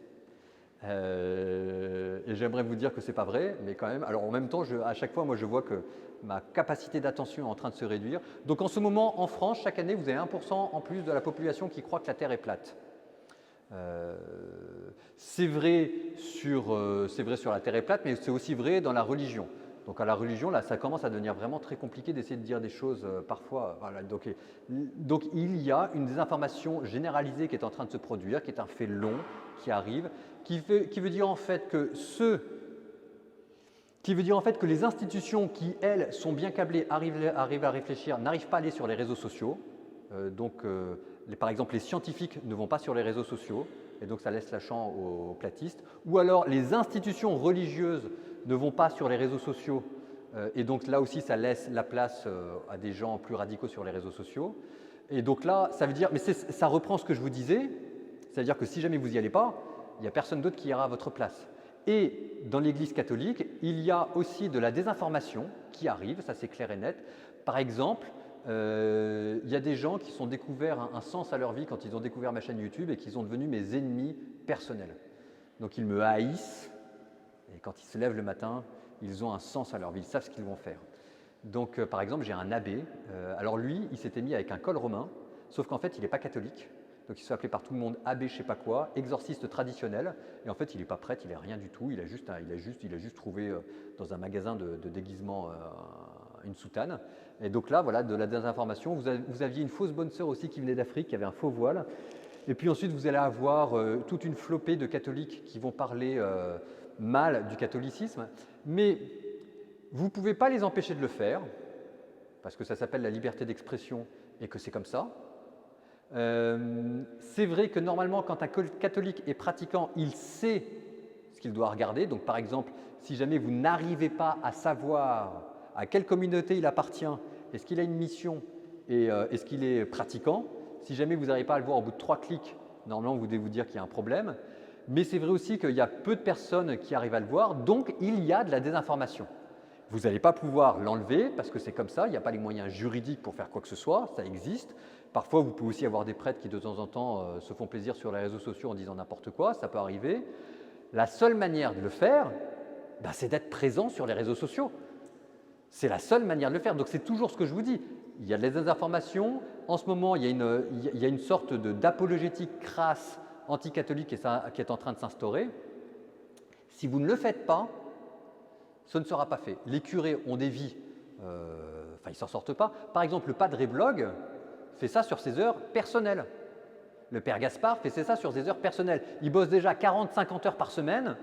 Et j'aimerais vous dire que ce n'est pas vrai, mais quand même, alors en même temps, à chaque fois, moi je vois que ma capacité d'attention est en train de se réduire. Donc en ce moment, en France, chaque année, vous avez 1% en plus de la population qui croit que la Terre est plate. C'est vrai sur la Terre est plate, mais c'est aussi vrai dans la religion. Donc à la religion, là, ça commence à devenir vraiment très compliqué d'essayer de dire des choses parfois. Voilà, donc il y a une désinformation généralisée qui est en train de se produire, qui est un fait long, qui arrive, qui veut dire en fait que les institutions qui, elles, sont bien câblées, arrivent à réfléchir, n'arrivent pas à aller sur les réseaux sociaux. Par exemple, les scientifiques ne vont pas sur les réseaux sociaux, et donc ça laisse la chance aux platistes. Ou alors, les institutions religieuses ne vont pas sur les réseaux sociaux, et donc là aussi, ça laisse la place à des gens plus radicaux sur les réseaux sociaux. Et donc là, ça veut dire, mais ça reprend ce que je vous disais, c'est-à-dire que si jamais vous n'y allez pas, il n'y a personne d'autre qui ira à votre place. Et dans l'Église catholique, il y a aussi de la désinformation qui arrive, ça c'est clair et net. Par exemple, il y a des gens qui sont découverts un sens à leur vie quand ils ont découvert ma chaîne YouTube et qui sont devenus mes ennemis personnels. Donc ils me haïssent et quand ils se lèvent le matin, ils ont un sens à leur vie, ils savent ce qu'ils vont faire. Donc par exemple, j'ai un abbé, alors lui, il s'était mis avec un col romain, sauf qu'en fait, il n'est pas catholique. Donc il se fait appeler par tout le monde abbé je sais pas quoi, exorciste traditionnel, et en fait il n'est pas prêtre, il n'est rien du tout, il a juste trouvé dans un magasin de déguisement une soutane. Et donc là, voilà, de la désinformation. Vous aviez une fausse bonne sœur aussi qui venait d'Afrique, qui avait un faux voile. Et puis ensuite, vous allez avoir toute une flopée de catholiques qui vont parler mal du catholicisme, mais vous ne pouvez pas les empêcher de le faire, parce que ça s'appelle la liberté d'expression et que c'est comme ça. C'est vrai que normalement, quand un catholique est pratiquant, il sait ce qu'il doit regarder. Donc par exemple, si jamais vous n'arrivez pas à savoir à quelle communauté il appartient, est-ce qu'il a une mission et est-ce qu'il est pratiquant, si jamais vous n'arrivez pas à le voir au bout de 3 clics, normalement vous devez vous dire qu'il y a un problème. Mais c'est vrai aussi qu'il y a peu de personnes qui arrivent à le voir, donc il y a de la désinformation. Vous n'allez pas pouvoir l'enlever parce que c'est comme ça, il n'y a pas les moyens juridiques pour faire quoi que ce soit, ça existe. Parfois, vous pouvez aussi avoir des prêtres qui de temps en temps se font plaisir sur les réseaux sociaux en disant n'importe quoi, ça peut arriver. La seule manière de le faire, c'est d'être présent sur les réseaux sociaux. C'est la seule manière de le faire. Donc c'est toujours ce que je vous dis. Il y a des désinformations. En ce moment, il y a une sorte d'apologétique crasse anticatholique qui est en train de s'instaurer. Si vous ne le faites pas, ce ne sera pas fait. Les curés ont des vies, ils ne s'en sortent pas. Par exemple, le padre blog fait ça sur ses heures personnelles. Le père Gaspard fait ça sur ses heures personnelles. Ils bossent déjà 40-50 heures par semaine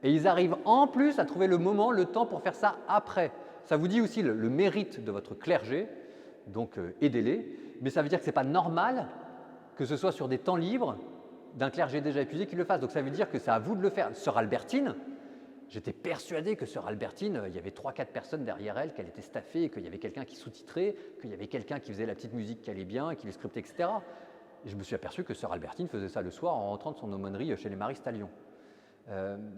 et ils arrivent en plus à trouver le moment, le temps pour faire ça après. Ça vous dit aussi le mérite de votre clergé, donc aidez-les. Mais ça veut dire que ce n'est pas normal que ce soit sur des temps libres d'un clergé déjà épuisé qui le fasse. Donc ça veut dire que c'est à vous de le faire. Sœur Albertine, j'étais persuadé que Sœur Albertine, il y avait 3-4 personnes derrière elle, qu'elle était staffée, qu'il y avait quelqu'un qui sous-titrait, qu'il y avait quelqu'un qui faisait la petite musique qui allait bien, qui les scriptait, etc. Et je me suis aperçu que Sœur Albertine faisait ça le soir en rentrant de son aumônerie chez les Maristes à Lyon.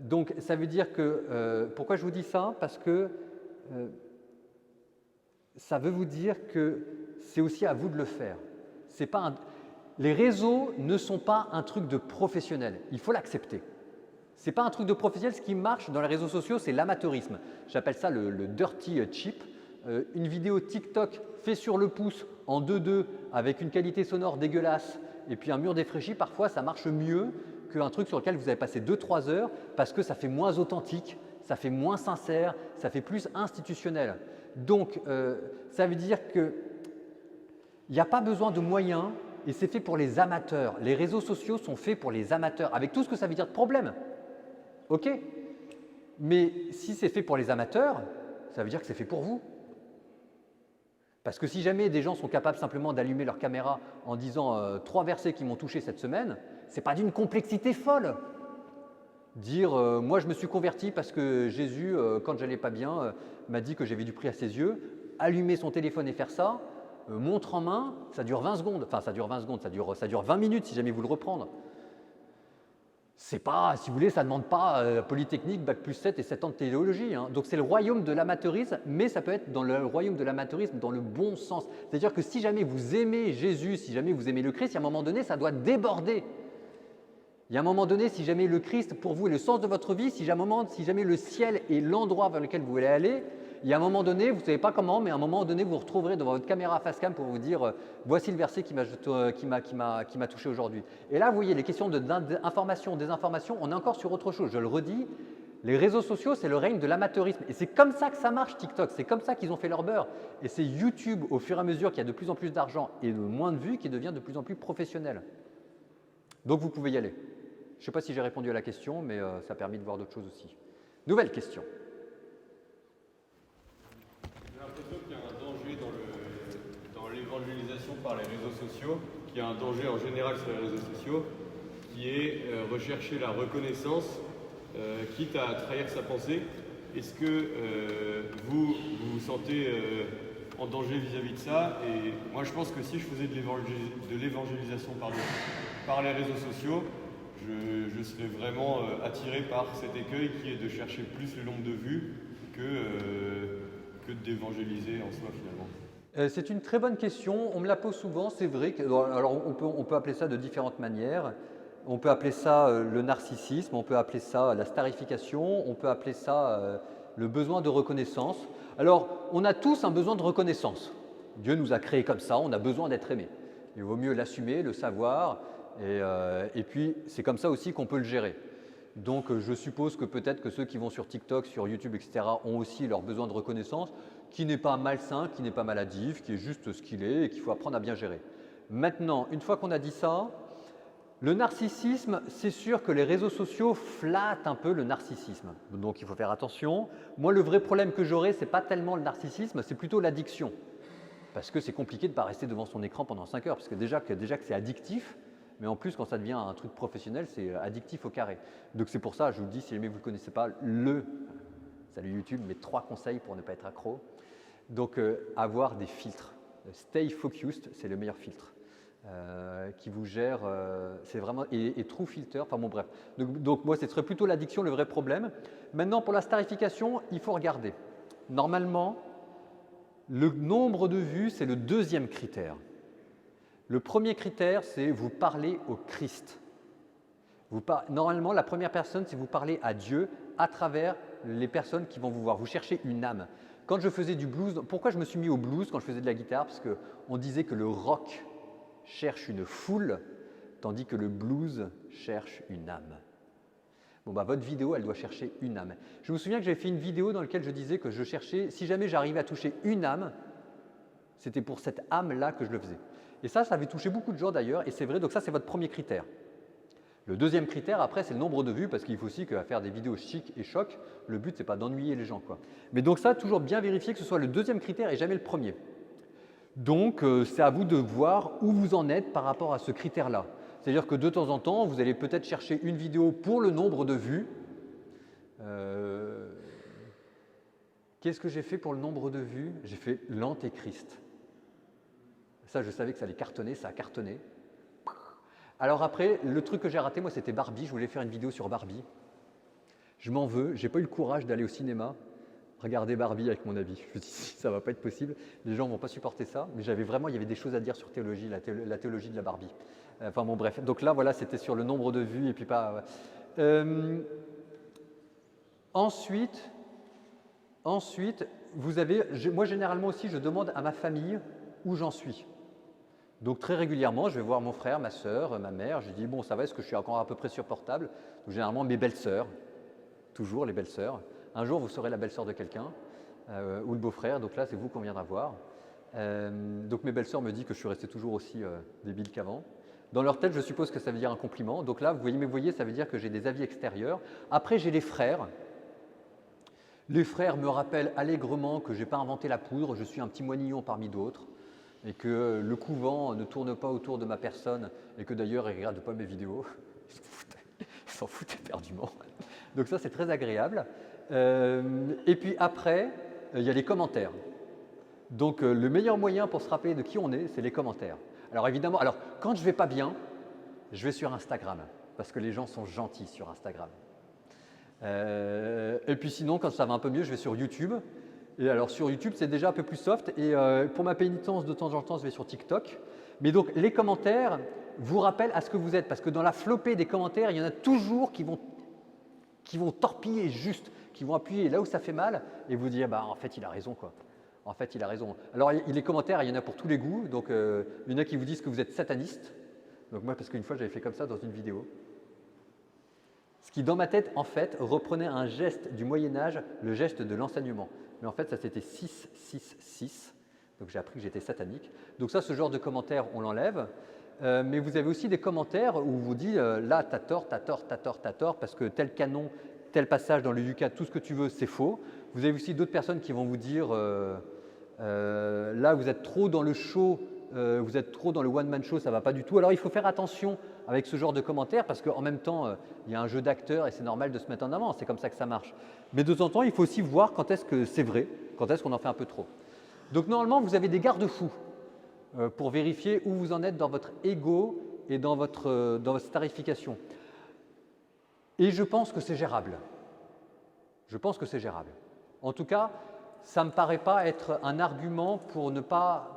Donc ça veut dire que… pourquoi je vous dis ça? Parce que ça veut vous dire que c'est aussi à vous de le faire. C'est pas les réseaux ne sont pas un truc de professionnel, il faut l'accepter. Ce n'est pas un truc de professionnel, ce qui marche dans les réseaux sociaux, c'est l'amateurisme. J'appelle ça le dirty cheap. Une vidéo TikTok faite sur le pouce en 2:2 avec une qualité sonore dégueulasse et puis un mur défraîchi, parfois ça marche mieux qu'un truc sur lequel vous avez passé 2-3 heures parce que ça fait moins authentique, ça fait moins sincère, ça fait plus institutionnel. Donc ça veut dire qu'il n'y a pas besoin de moyens et c'est fait pour les amateurs. Les réseaux sociaux sont faits pour les amateurs avec tout ce que ça veut dire de problème. Ok, mais si c'est fait pour les amateurs, ça veut dire que c'est fait pour vous. Parce que si jamais des gens sont capables simplement d'allumer leur caméra en disant 3 versets qui m'ont touché cette semaine, ce n'est pas d'une complexité folle. Dire moi je me suis converti parce que Jésus, quand j'allais pas bien, m'a dit que j'avais du prix à ses yeux. Allumer son téléphone et faire ça, montre en main, ça dure 20 secondes. Enfin, ça dure 20 secondes, ça dure 20 minutes si jamais vous le reprendre. C'est pas, si vous voulez, ça ne demande pas Polytechnique, Bac+7 et 7 ans de théologie. Hein. Donc c'est le royaume de l'amateurisme, mais ça peut être dans le royaume de l'amateurisme dans le bon sens. C'est-à-dire que si jamais vous aimez Jésus, si jamais vous aimez le Christ, il y a un moment donné, ça doit déborder. Il y a un moment donné, si jamais le Christ pour vous est le sens de votre vie, si jamais le ciel est l'endroit vers lequel vous voulez aller, il y a un moment donné, vous ne savez pas comment, mais à un moment donné, vous vous retrouverez devant votre caméra face cam pour vous dire voici le verset qui m'a touché aujourd'hui. Et là, vous voyez, les questions d'information, désinformation, on est encore sur autre chose. Je le redis, les réseaux sociaux, c'est le règne de l'amateurisme. Et c'est comme ça que ça marche, TikTok. C'est comme ça qu'ils ont fait leur beurre. Et c'est YouTube, au fur et à mesure qu'il y a de plus en plus d'argent et de moins de vues, qui devient de plus en plus professionnel. Donc, vous pouvez y aller. Je ne sais pas si j'ai répondu à la question, mais ça a permis de voir d'autres choses aussi. Nouvelle question. J'ai l'impression qu'il y a un danger dans l'évangélisation par les réseaux sociaux, qu'il y a un danger en général sur les réseaux sociaux, qui est rechercher la reconnaissance, quitte à trahir sa pensée. Est-ce que vous vous sentez en danger vis-à-vis de ça? Et moi, je pense que si je faisais de l'évangélisation par les réseaux sociaux, je serais vraiment attiré par cet écueil qui est de chercher plus le nombre de vues que d'évangéliser en soi finalement. C'est une très bonne question, on me la pose souvent, c'est vrai. Alors on peut appeler ça de différentes manières. On peut appeler ça le narcissisme, on peut appeler ça la starification, on peut appeler ça le besoin de reconnaissance. Alors on a tous un besoin de reconnaissance. Dieu nous a créés comme ça, on a besoin d'être aimés. Il vaut mieux l'assumer, le savoir. Et puis, c'est comme ça aussi qu'on peut le gérer. Donc, je suppose que peut-être que ceux qui vont sur TikTok, sur YouTube, etc., ont aussi leur besoin de reconnaissance, qui n'est pas malsain, qui n'est pas maladif, qui est juste ce qu'il est et qu'il faut apprendre à bien gérer. Maintenant, une fois qu'on a dit ça, le narcissisme, c'est sûr que les réseaux sociaux flattent un peu le narcissisme. Donc, il faut faire attention. Moi, le vrai problème que j'aurais, ce n'est pas tellement le narcissisme, c'est plutôt l'addiction. Parce que c'est compliqué de ne pas rester devant son écran pendant 5 heures, parce que déjà que c'est addictif. Mais en plus, quand ça devient un truc professionnel, c'est addictif au carré. Donc c'est pour ça, je vous le dis, si jamais vous ne le connaissez pas, salut YouTube, mes 3 conseils pour ne pas être accro. Donc avoir des filtres. Stay focused, c'est le meilleur filtre qui vous gère. C'est vraiment et True Filter. Enfin bon, bref. Donc moi, ce serait plutôt l'addiction le vrai problème. Maintenant, pour la starification, il faut regarder. Normalement, le nombre de vues, c'est le 2e critère. Le premier critère, c'est vous parlez au Christ. Normalement, la première personne, c'est vous parler à Dieu à travers les personnes qui vont vous voir. Vous cherchez une âme. Quand je faisais du blues, pourquoi je me suis mis au blues quand je faisais de la guitare? Parce qu'on disait que le rock cherche une foule, tandis que le blues cherche une âme. Bon, bah, votre vidéo, elle doit chercher une âme. Je me souviens que j'avais fait une vidéo dans laquelle je disais que je cherchais, si jamais j'arrivais à toucher une âme, c'était pour cette âme-là que je le faisais. Et ça avait touché beaucoup de gens d'ailleurs, et c'est vrai, donc ça, c'est votre premier critère. Le deuxième critère, après, c'est le nombre de vues, parce qu'il faut aussi qu'à faire des vidéos chic et choc, le but, c'est pas d'ennuyer les gens, quoi. Mais donc ça, toujours bien vérifier que ce soit le deuxième critère et jamais le premier. Donc, c'est à vous de voir où vous en êtes par rapport à ce critère-là. C'est-à-dire que de temps en temps, vous allez peut-être chercher une vidéo pour le nombre de vues. Qu'est-ce que j'ai fait pour le nombre de vues? J'ai fait l'Antéchrist. Ça, je savais que ça allait cartonner, ça a cartonné. Alors après, le truc que j'ai raté, moi, c'était Barbie. Je voulais faire une vidéo sur Barbie. Je m'en veux, j'ai pas eu le courage d'aller au cinéma regarder Barbie avec mon avis. Je me suis dit, ça va pas être possible, les gens vont pas supporter ça. Mais il y avait des choses à dire sur théologie, la théologie de la Barbie. Enfin bon, bref. Donc là, voilà, c'était sur le nombre de vues et puis pas. Ensuite, vous avez, moi généralement aussi, je demande à ma famille où j'en suis. Donc très régulièrement, je vais voir mon frère, ma sœur, ma mère. Je dis bon, ça va, est-ce que je suis encore à peu près supportable? Donc généralement mes belles-sœurs, toujours les belles-sœurs. Un jour, vous serez la belle-sœur de quelqu'un ou le beau-frère. Donc là, c'est vous qu'on viendra voir. Donc mes belles-sœurs me disent que je suis resté toujours aussi débile qu'avant. Dans leur tête, je suppose que ça veut dire un compliment. Donc là, vous voyez, ça veut dire que j'ai des avis extérieurs. Après, j'ai les frères. Les frères me rappellent allègrement que je n'ai pas inventé la poudre, je suis un petit moinillon parmi d'autres. Et que le couvent ne tourne pas autour de ma personne et que d'ailleurs ils ne regardent pas mes vidéos. Ils s'en foutent éperdument. Donc ça, c'est très agréable. Et puis après, il y a les commentaires. Donc le meilleur moyen pour se rappeler de qui on est, c'est les commentaires. Alors évidemment, quand je ne vais pas bien, je vais sur Instagram parce que les gens sont gentils sur Instagram. Et puis sinon, quand ça va un peu mieux, je vais sur YouTube. Et alors sur YouTube, c'est déjà un peu plus soft. Et pour ma pénitence, de temps en temps, je vais sur TikTok. Mais donc les commentaires vous rappellent à ce que vous êtes. Parce que dans la flopée des commentaires, il y en a toujours qui vont torpiller juste, qui vont appuyer là où ça fait mal et vous dire bah, en fait, il a raison, quoi. En fait, il a raison. Alors les commentaires, il y en a pour tous les goûts. Donc il y en a qui vous disent que vous êtes sataniste. Donc moi, parce qu'une fois, j'avais fait comme ça dans une vidéo. Ce qui, dans ma tête, en fait, reprenait un geste du Moyen-Âge, le geste de l'enseignement. Mais en fait, ça c'était 6, 6, 6. Donc j'ai appris que j'étais satanique. Donc ça, ce genre de commentaires, on l'enlève. Mais vous avez aussi des commentaires où vous dites là, t'as tort, t'as tort, t'as tort, t'as tort, parce que tel canon, tel passage dans le Lucas, tout ce que tu veux, c'est faux. Vous avez aussi d'autres personnes qui vont vous dire là, vous êtes trop dans le show, vous êtes trop dans le one-man show, ça ne va pas du tout. Alors il faut faire attention avec ce genre de commentaires parce qu'en même temps, il y a un jeu d'acteurs et c'est normal de se mettre en avant, c'est comme ça que ça marche. Mais de temps en temps, il faut aussi voir quand est-ce que c'est vrai, quand est-ce qu'on en fait un peu trop. Donc normalement, vous avez des garde-fous pour vérifier où vous en êtes dans votre ego et dans votre starification. Et je pense que c'est gérable. Je pense que c'est gérable. En tout cas, ça ne me paraît pas être un argument pour ne pas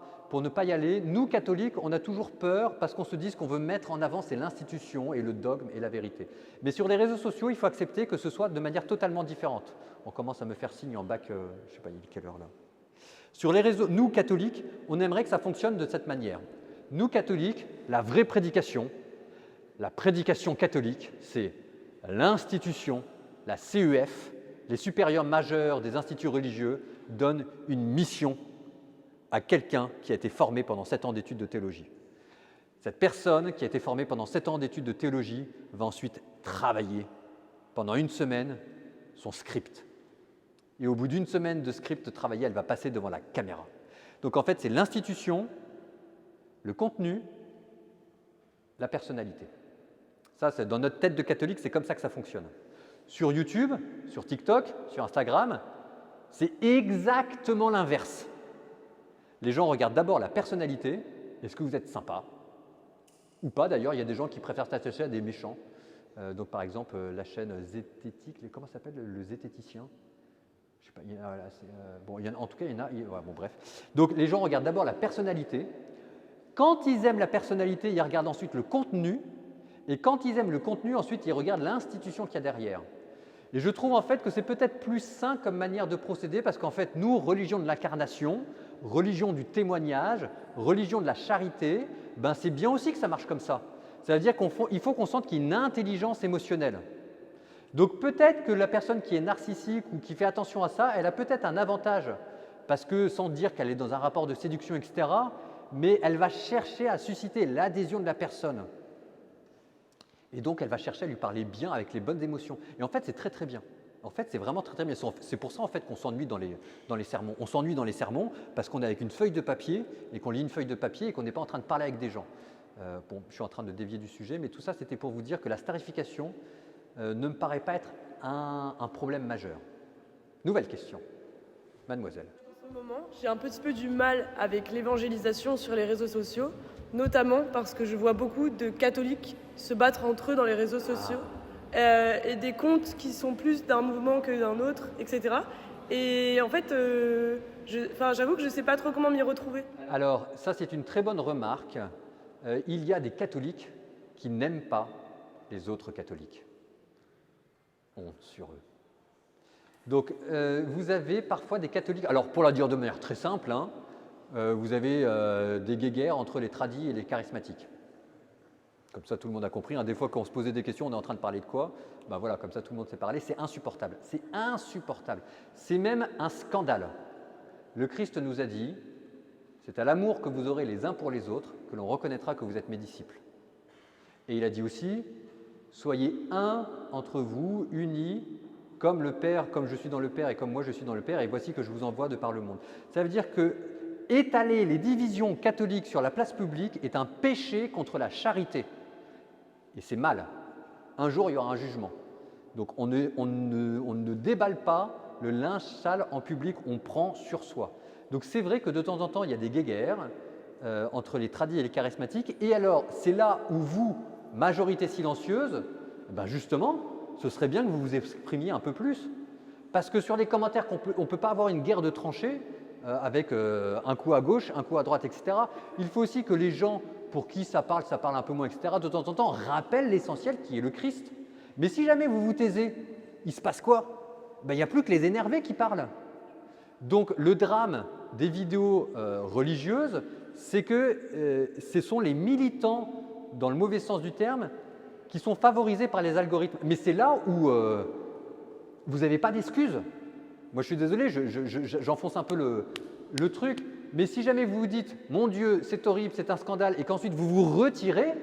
y aller. Nous, catholiques, on a toujours peur parce qu'on se dit ce qu'on veut mettre en avant, c'est l'institution et le dogme et la vérité. Mais sur les réseaux sociaux, il faut accepter que ce soit de manière totalement différente. On commence à me faire signe en bac, je ne sais pas, il est quelle heure là. Sur les réseaux, nous, catholiques, on aimerait que ça fonctionne de cette manière. Nous, catholiques, la vraie prédication, la prédication catholique, c'est l'institution, la CEF, les supérieurs majeurs des instituts religieux donnent une mission à quelqu'un qui a été formé pendant 7 ans d'études de théologie. Cette personne qui a été formée pendant 7 ans d'études de théologie va ensuite travailler pendant 1 semaine son script. Et au bout d'1 semaine de script travaillé, elle va passer devant la caméra. Donc en fait, c'est l'institution, le contenu, la personnalité. Ça, c'est dans notre tête de catholique, c'est comme ça que ça fonctionne. Sur YouTube, sur TikTok, sur Instagram, c'est exactement l'inverse. Les gens regardent d'abord la personnalité, est-ce que vous êtes sympa ou pas d'ailleurs, il y a des gens qui préfèrent s'attacher à des méchants. Donc par exemple, la chaîne Zététique, comment ça s'appelle le zététicien? Je sais pas, en tout cas, il y en a, bon bref. Donc les gens regardent d'abord la personnalité. Quand ils aiment la personnalité, ils regardent ensuite le contenu. Et quand ils aiment le contenu, ensuite, ils regardent l'institution qu'il y a derrière. Et je trouve en fait que c'est peut-être plus sain comme manière de procéder parce qu'en fait, nous, religion de l'incarnation, religion du témoignage, religion de la charité, ben c'est bien aussi que ça marche comme ça. Ça veut dire qu'il faut qu'on sente qu'il y a une intelligence émotionnelle. Donc peut-être que la personne qui est narcissique ou qui fait attention à ça, elle a peut-être un avantage parce que sans dire qu'elle est dans un rapport de séduction, etc., mais elle va chercher à susciter l'adhésion de la personne. Et donc, elle va chercher à lui parler bien avec les bonnes émotions. Et en fait, c'est très, très bien. En fait, c'est vraiment très, très bien. C'est pour ça en fait, qu'on s'ennuie dans les sermons. On s'ennuie dans les sermons parce qu'on est avec une feuille de papier et qu'on lit une feuille de papier et qu'on n'est pas en train de parler avec des gens. Bon, je suis en train de dévier du sujet, mais tout ça, c'était pour vous dire que la starification ne me paraît pas être un problème majeur. Nouvelle question. Mademoiselle. En ce moment, j'ai un petit peu du mal avec l'évangélisation sur les réseaux sociaux, notamment parce que je vois beaucoup de catholiques se battre entre eux dans les réseaux sociaux et des comptes qui sont plus d'un mouvement que d'un autre, etc. Et en fait, j'avoue que je ne sais pas trop comment m'y retrouver. Alors, ça, c'est une très bonne remarque. Il y a des catholiques qui n'aiment pas les autres catholiques. Honte sur eux. Donc, vous avez parfois des catholiques, alors pour la dire de manière très simple, hein, vous avez des guéguerres entre les tradis et les charismatiques. Comme ça, tout le monde a compris. Hein. Des fois, quand on se posait des questions, on est en train de parler de quoi? Ben voilà, comme ça, tout le monde sait parler. C'est insupportable. C'est insupportable. C'est même un scandale. Le Christ nous a dit, c'est à l'amour que vous aurez les uns pour les autres que l'on reconnaîtra que vous êtes mes disciples. Et il a dit aussi, soyez un entre vous, unis, comme le Père, comme je suis dans le Père et comme moi je suis dans le Père, et voici que je vous envoie de par le monde. Ça veut dire que étaler les divisions catholiques sur la place publique est un péché contre la charité. Et c'est mal. Un jour, il y aura un jugement. Donc on ne déballe pas le linge sale en public, on prend sur soi. Donc c'est vrai que de temps en temps, il y a des guéguerres entre les tradis et les charismatiques. Et alors, c'est là où vous, majorité silencieuse, ben justement, ce serait bien que vous vous exprimiez un peu plus. Parce que sur les commentaires, on ne peut pas avoir une guerre de tranchées avec un coup à gauche, un coup à droite, etc. Il faut aussi que les gens pour qui ça parle un peu moins, etc., de temps en temps, rappellent l'essentiel qui est le Christ. Mais si jamais vous vous taisez, il se passe quoi? Ben, il n'y a plus que les énervés qui parlent. Donc le drame des vidéos religieuses, c'est que ce sont les militants, dans le mauvais sens du terme, qui sont favorisés par les algorithmes. Mais c'est là où vous n'avez pas d'excuses. Moi, je suis désolé, j'enfonce un peu le truc, mais si jamais vous vous dites « Mon Dieu, c'est horrible, c'est un scandale » et qu'ensuite vous vous retirez,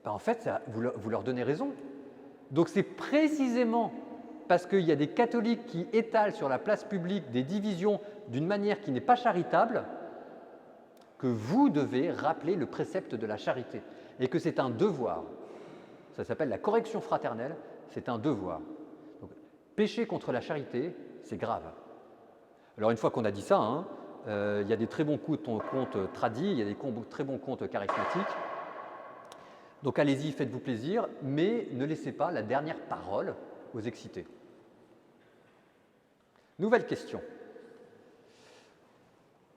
ben en fait, vous leur donnez raison. Donc c'est précisément parce qu'il y a des catholiques qui étalent sur la place publique des divisions d'une manière qui n'est pas charitable que vous devez rappeler le précepte de la charité et que c'est un devoir. Ça s'appelle la correction fraternelle, c'est un devoir. Donc, pécher contre la charité, c'est grave. Alors une fois qu'on a dit ça, hein, il y a des très bons comptes tradis, il y a des très bons comptes charismatiques. Donc allez-y, faites-vous plaisir, mais ne laissez pas la dernière parole aux excités. Nouvelle question.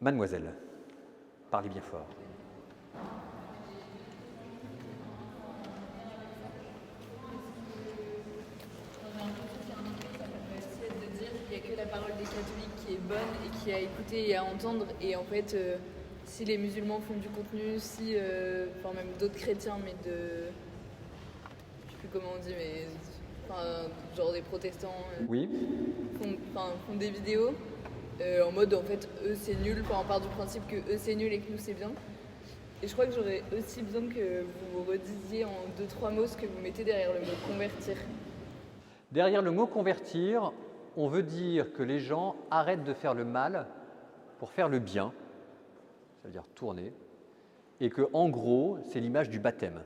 Mademoiselle, parlez bien fort. La parole des catholiques qui est bonne et qui est à écouter et à entendre, et en fait si les musulmans font du contenu, si enfin même d'autres chrétiens, mais je sais plus comment on dit, mais genre des protestants oui. font des vidéos en mode en fait eux c'est nul, on part du principe que eux c'est nul et que nous c'est bien. Et je crois que j'aurais aussi besoin que vous redisiez en 2-3 mots ce que vous mettez derrière le mot convertir. Derrière le mot convertir, on veut dire que les gens arrêtent de faire le mal pour faire le bien, ça veut dire tourner, et que en gros, c'est l'image du baptême.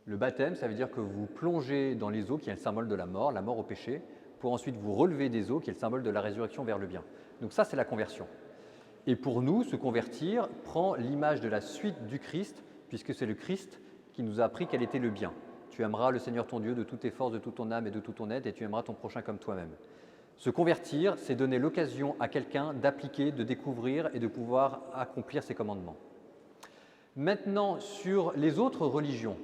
Le baptême, ça veut dire que vous plongez dans les eaux qui est le symbole de la mort au péché, pour ensuite vous relever des eaux qui est le symbole de la résurrection vers le bien. Donc ça, c'est la conversion. Et pour nous, se convertir prend l'image de la suite du Christ, puisque c'est le Christ qui nous a appris quel était le bien. Tu aimeras le Seigneur ton Dieu de toutes tes forces, de toute ton âme et de tout ton être, et tu aimeras ton prochain comme toi-même. Se convertir, c'est donner l'occasion à quelqu'un d'appliquer, de découvrir et de pouvoir accomplir ses commandements. Maintenant, sur les autres religions,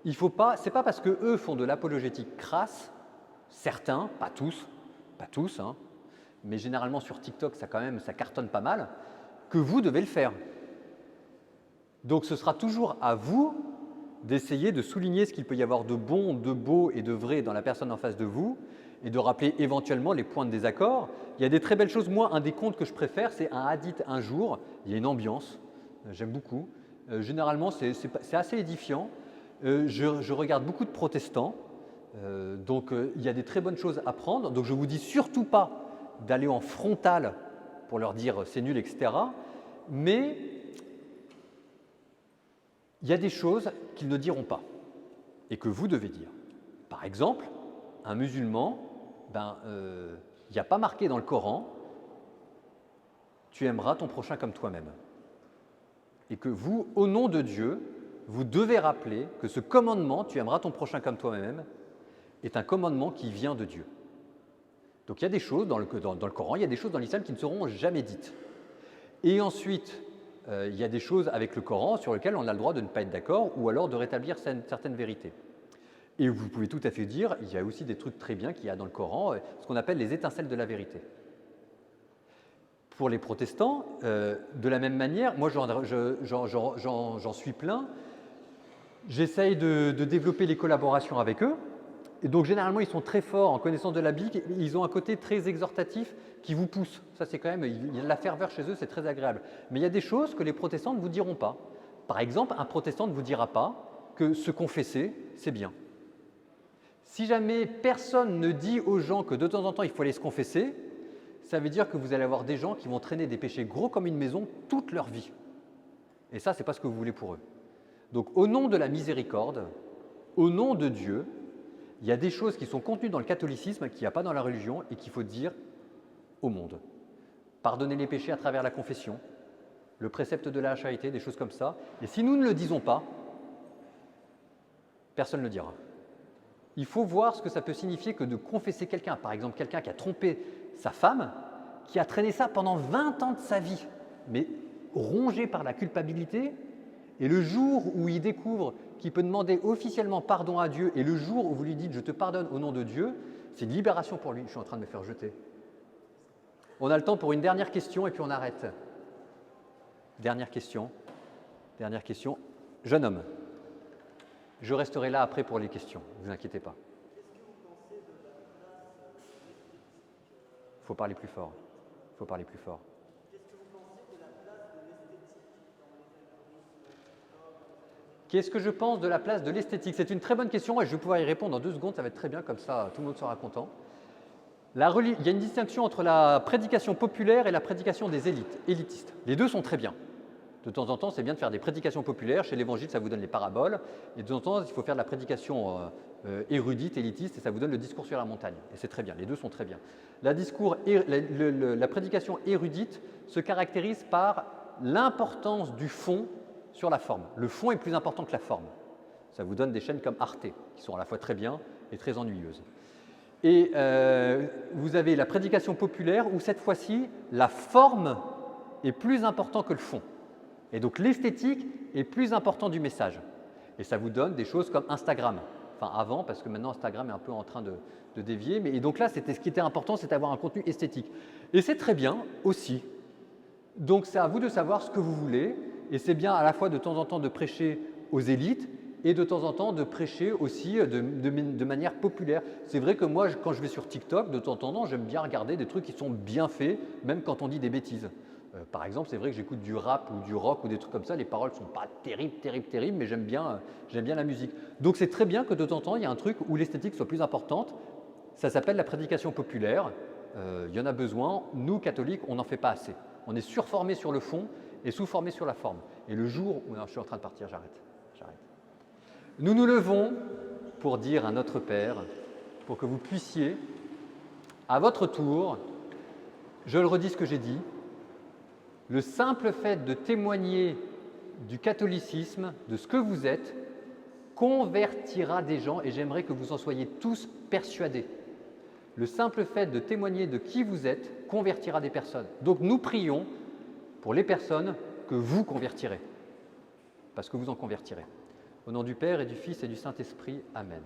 il faut pas, c'est pas parce qu'eux font de l'apologétique crasse certains, pas tous, hein, mais généralement sur TikTok, ça cartonne pas mal, que vous devez le faire. Donc ce sera toujours à vous d'essayer de souligner ce qu'il peut y avoir de bon, de beau et de vrai dans la personne en face de vous et de rappeler éventuellement les points de désaccord. Il y a des très belles choses. Moi, un des comptes que je préfère, c'est un hadith un jour. Il y a une ambiance, j'aime beaucoup. Généralement, c'est assez édifiant. Je regarde beaucoup de protestants, donc il y a des très bonnes choses à prendre. Donc je ne vous dis surtout pas d'aller en frontal pour leur dire c'est nul, etc. Mais il y a des choses qu'ils ne diront pas et que vous devez dire. Par exemple, un musulman, il n'y a pas marqué dans le Coran « tu aimeras ton prochain comme toi-même ». Et que vous, au nom de Dieu, vous devez rappeler que ce commandement « tu aimeras ton prochain comme toi-même » est un commandement qui vient de Dieu. Donc il y a des choses dans le Coran, il y a des choses dans l'islam qui ne seront jamais dites. Et ensuite, il y a des choses avec le Coran sur lesquelles on a le droit de ne pas être d'accord ou alors de rétablir certaines vérités. Et vous pouvez tout à fait dire, il y a aussi des trucs très bien qu'il y a dans le Coran, ce qu'on appelle les étincelles de la vérité. Pour les protestants, de la même manière, moi j'en suis plein, j'essaye de développer les collaborations avec eux, et donc généralement ils sont très forts en connaissance de la Bible, ils ont un côté très exhortatif qui vous pousse, ça c'est quand même, il y a de la ferveur chez eux, c'est très agréable. Mais il y a des choses que les protestants ne vous diront pas. Par exemple, un protestant ne vous dira pas que se confesser, c'est bien. Si jamais personne ne dit aux gens que de temps en temps il faut aller se confesser, ça veut dire que vous allez avoir des gens qui vont traîner des péchés gros comme une maison toute leur vie. Et ça, ce n'est pas ce que vous voulez pour eux. Donc, au nom de la miséricorde, au nom de Dieu, il y a des choses qui sont contenues dans le catholicisme qu'il n'y a pas dans la religion et qu'il faut dire au monde. Pardonner les péchés à travers la confession, le précepte de la charité, des choses comme ça. Et si nous ne le disons pas, personne ne le dira. Il faut voir ce que ça peut signifier que de confesser quelqu'un, par exemple quelqu'un qui a trompé sa femme, qui a traîné ça pendant 20 ans de sa vie, mais rongé par la culpabilité, et le jour où il découvre qu'il peut demander officiellement pardon à Dieu, et le jour où vous lui dites « je te pardonne au nom de Dieu », c'est une libération pour lui. Je suis en train de me faire jeter. On a le temps pour une dernière question et puis on arrête. Dernière question. Jeune homme. Je resterai là après pour les questions, ne vous inquiétez pas. Il faut parler plus fort. Qu'est-ce que vous pensez de la place de l'esthétique ? Qu'est-ce que je pense de la place de l'esthétique ? C'est une très bonne question et je vais pouvoir y répondre en 2 secondes, ça va être très bien, comme ça tout le monde sera content. Il y a une distinction entre la prédication populaire et la prédication des élitistes. Les deux sont très bien. De temps en temps, c'est bien de faire des prédications populaires. Chez l'Évangile, ça vous donne les paraboles. Et de temps en temps, il faut faire de la prédication érudite, élitiste, et ça vous donne le discours sur la montagne. Et c'est très bien, les deux sont très bien. La prédication érudite se caractérise par l'importance du fond sur la forme. Le fond est plus important que la forme. Ça vous donne des chaînes comme Arte, qui sont à la fois très bien et très ennuyeuses. Et vous avez la prédication populaire, où cette fois-ci, la forme est plus importante que le fond. Et donc l'esthétique est plus important du message. Et ça vous donne des choses comme Instagram. Enfin avant, parce que maintenant Instagram est un peu en train de dévier. Et donc là, ce qui était important, c'est d'avoir un contenu esthétique. Et c'est très bien aussi. Donc c'est à vous de savoir ce que vous voulez. Et c'est bien à la fois de temps en temps de prêcher aux élites et de temps en temps de prêcher aussi de manière populaire. C'est vrai que moi, quand je vais sur TikTok, de temps en temps, j'aime bien regarder des trucs qui sont bien faits, même quand on dit des bêtises. Par exemple, c'est vrai que j'écoute du rap ou du rock ou des trucs comme ça, les paroles ne sont pas terribles, mais j'aime bien la musique. Donc c'est très bien que de temps en temps, il y a un truc où l'esthétique soit plus importante. Ça s'appelle la prédication populaire. Il y en a besoin. Nous, catholiques, on n'en fait pas assez. On est surformés sur le fond et sous-formés sur la forme. Et le jour où… Non, je suis en train de partir, j'arrête. Nous nous levons pour dire à notre Père, pour que vous puissiez, à votre tour, je le redis ce que j'ai dit, le simple fait de témoigner du catholicisme, de ce que vous êtes, convertira des gens et j'aimerais que vous en soyez tous persuadés. Le simple fait de témoigner de qui vous êtes convertira des personnes. Donc nous prions pour les personnes que vous convertirez, parce que vous en convertirez. Au nom du Père et du Fils et du Saint-Esprit, Amen.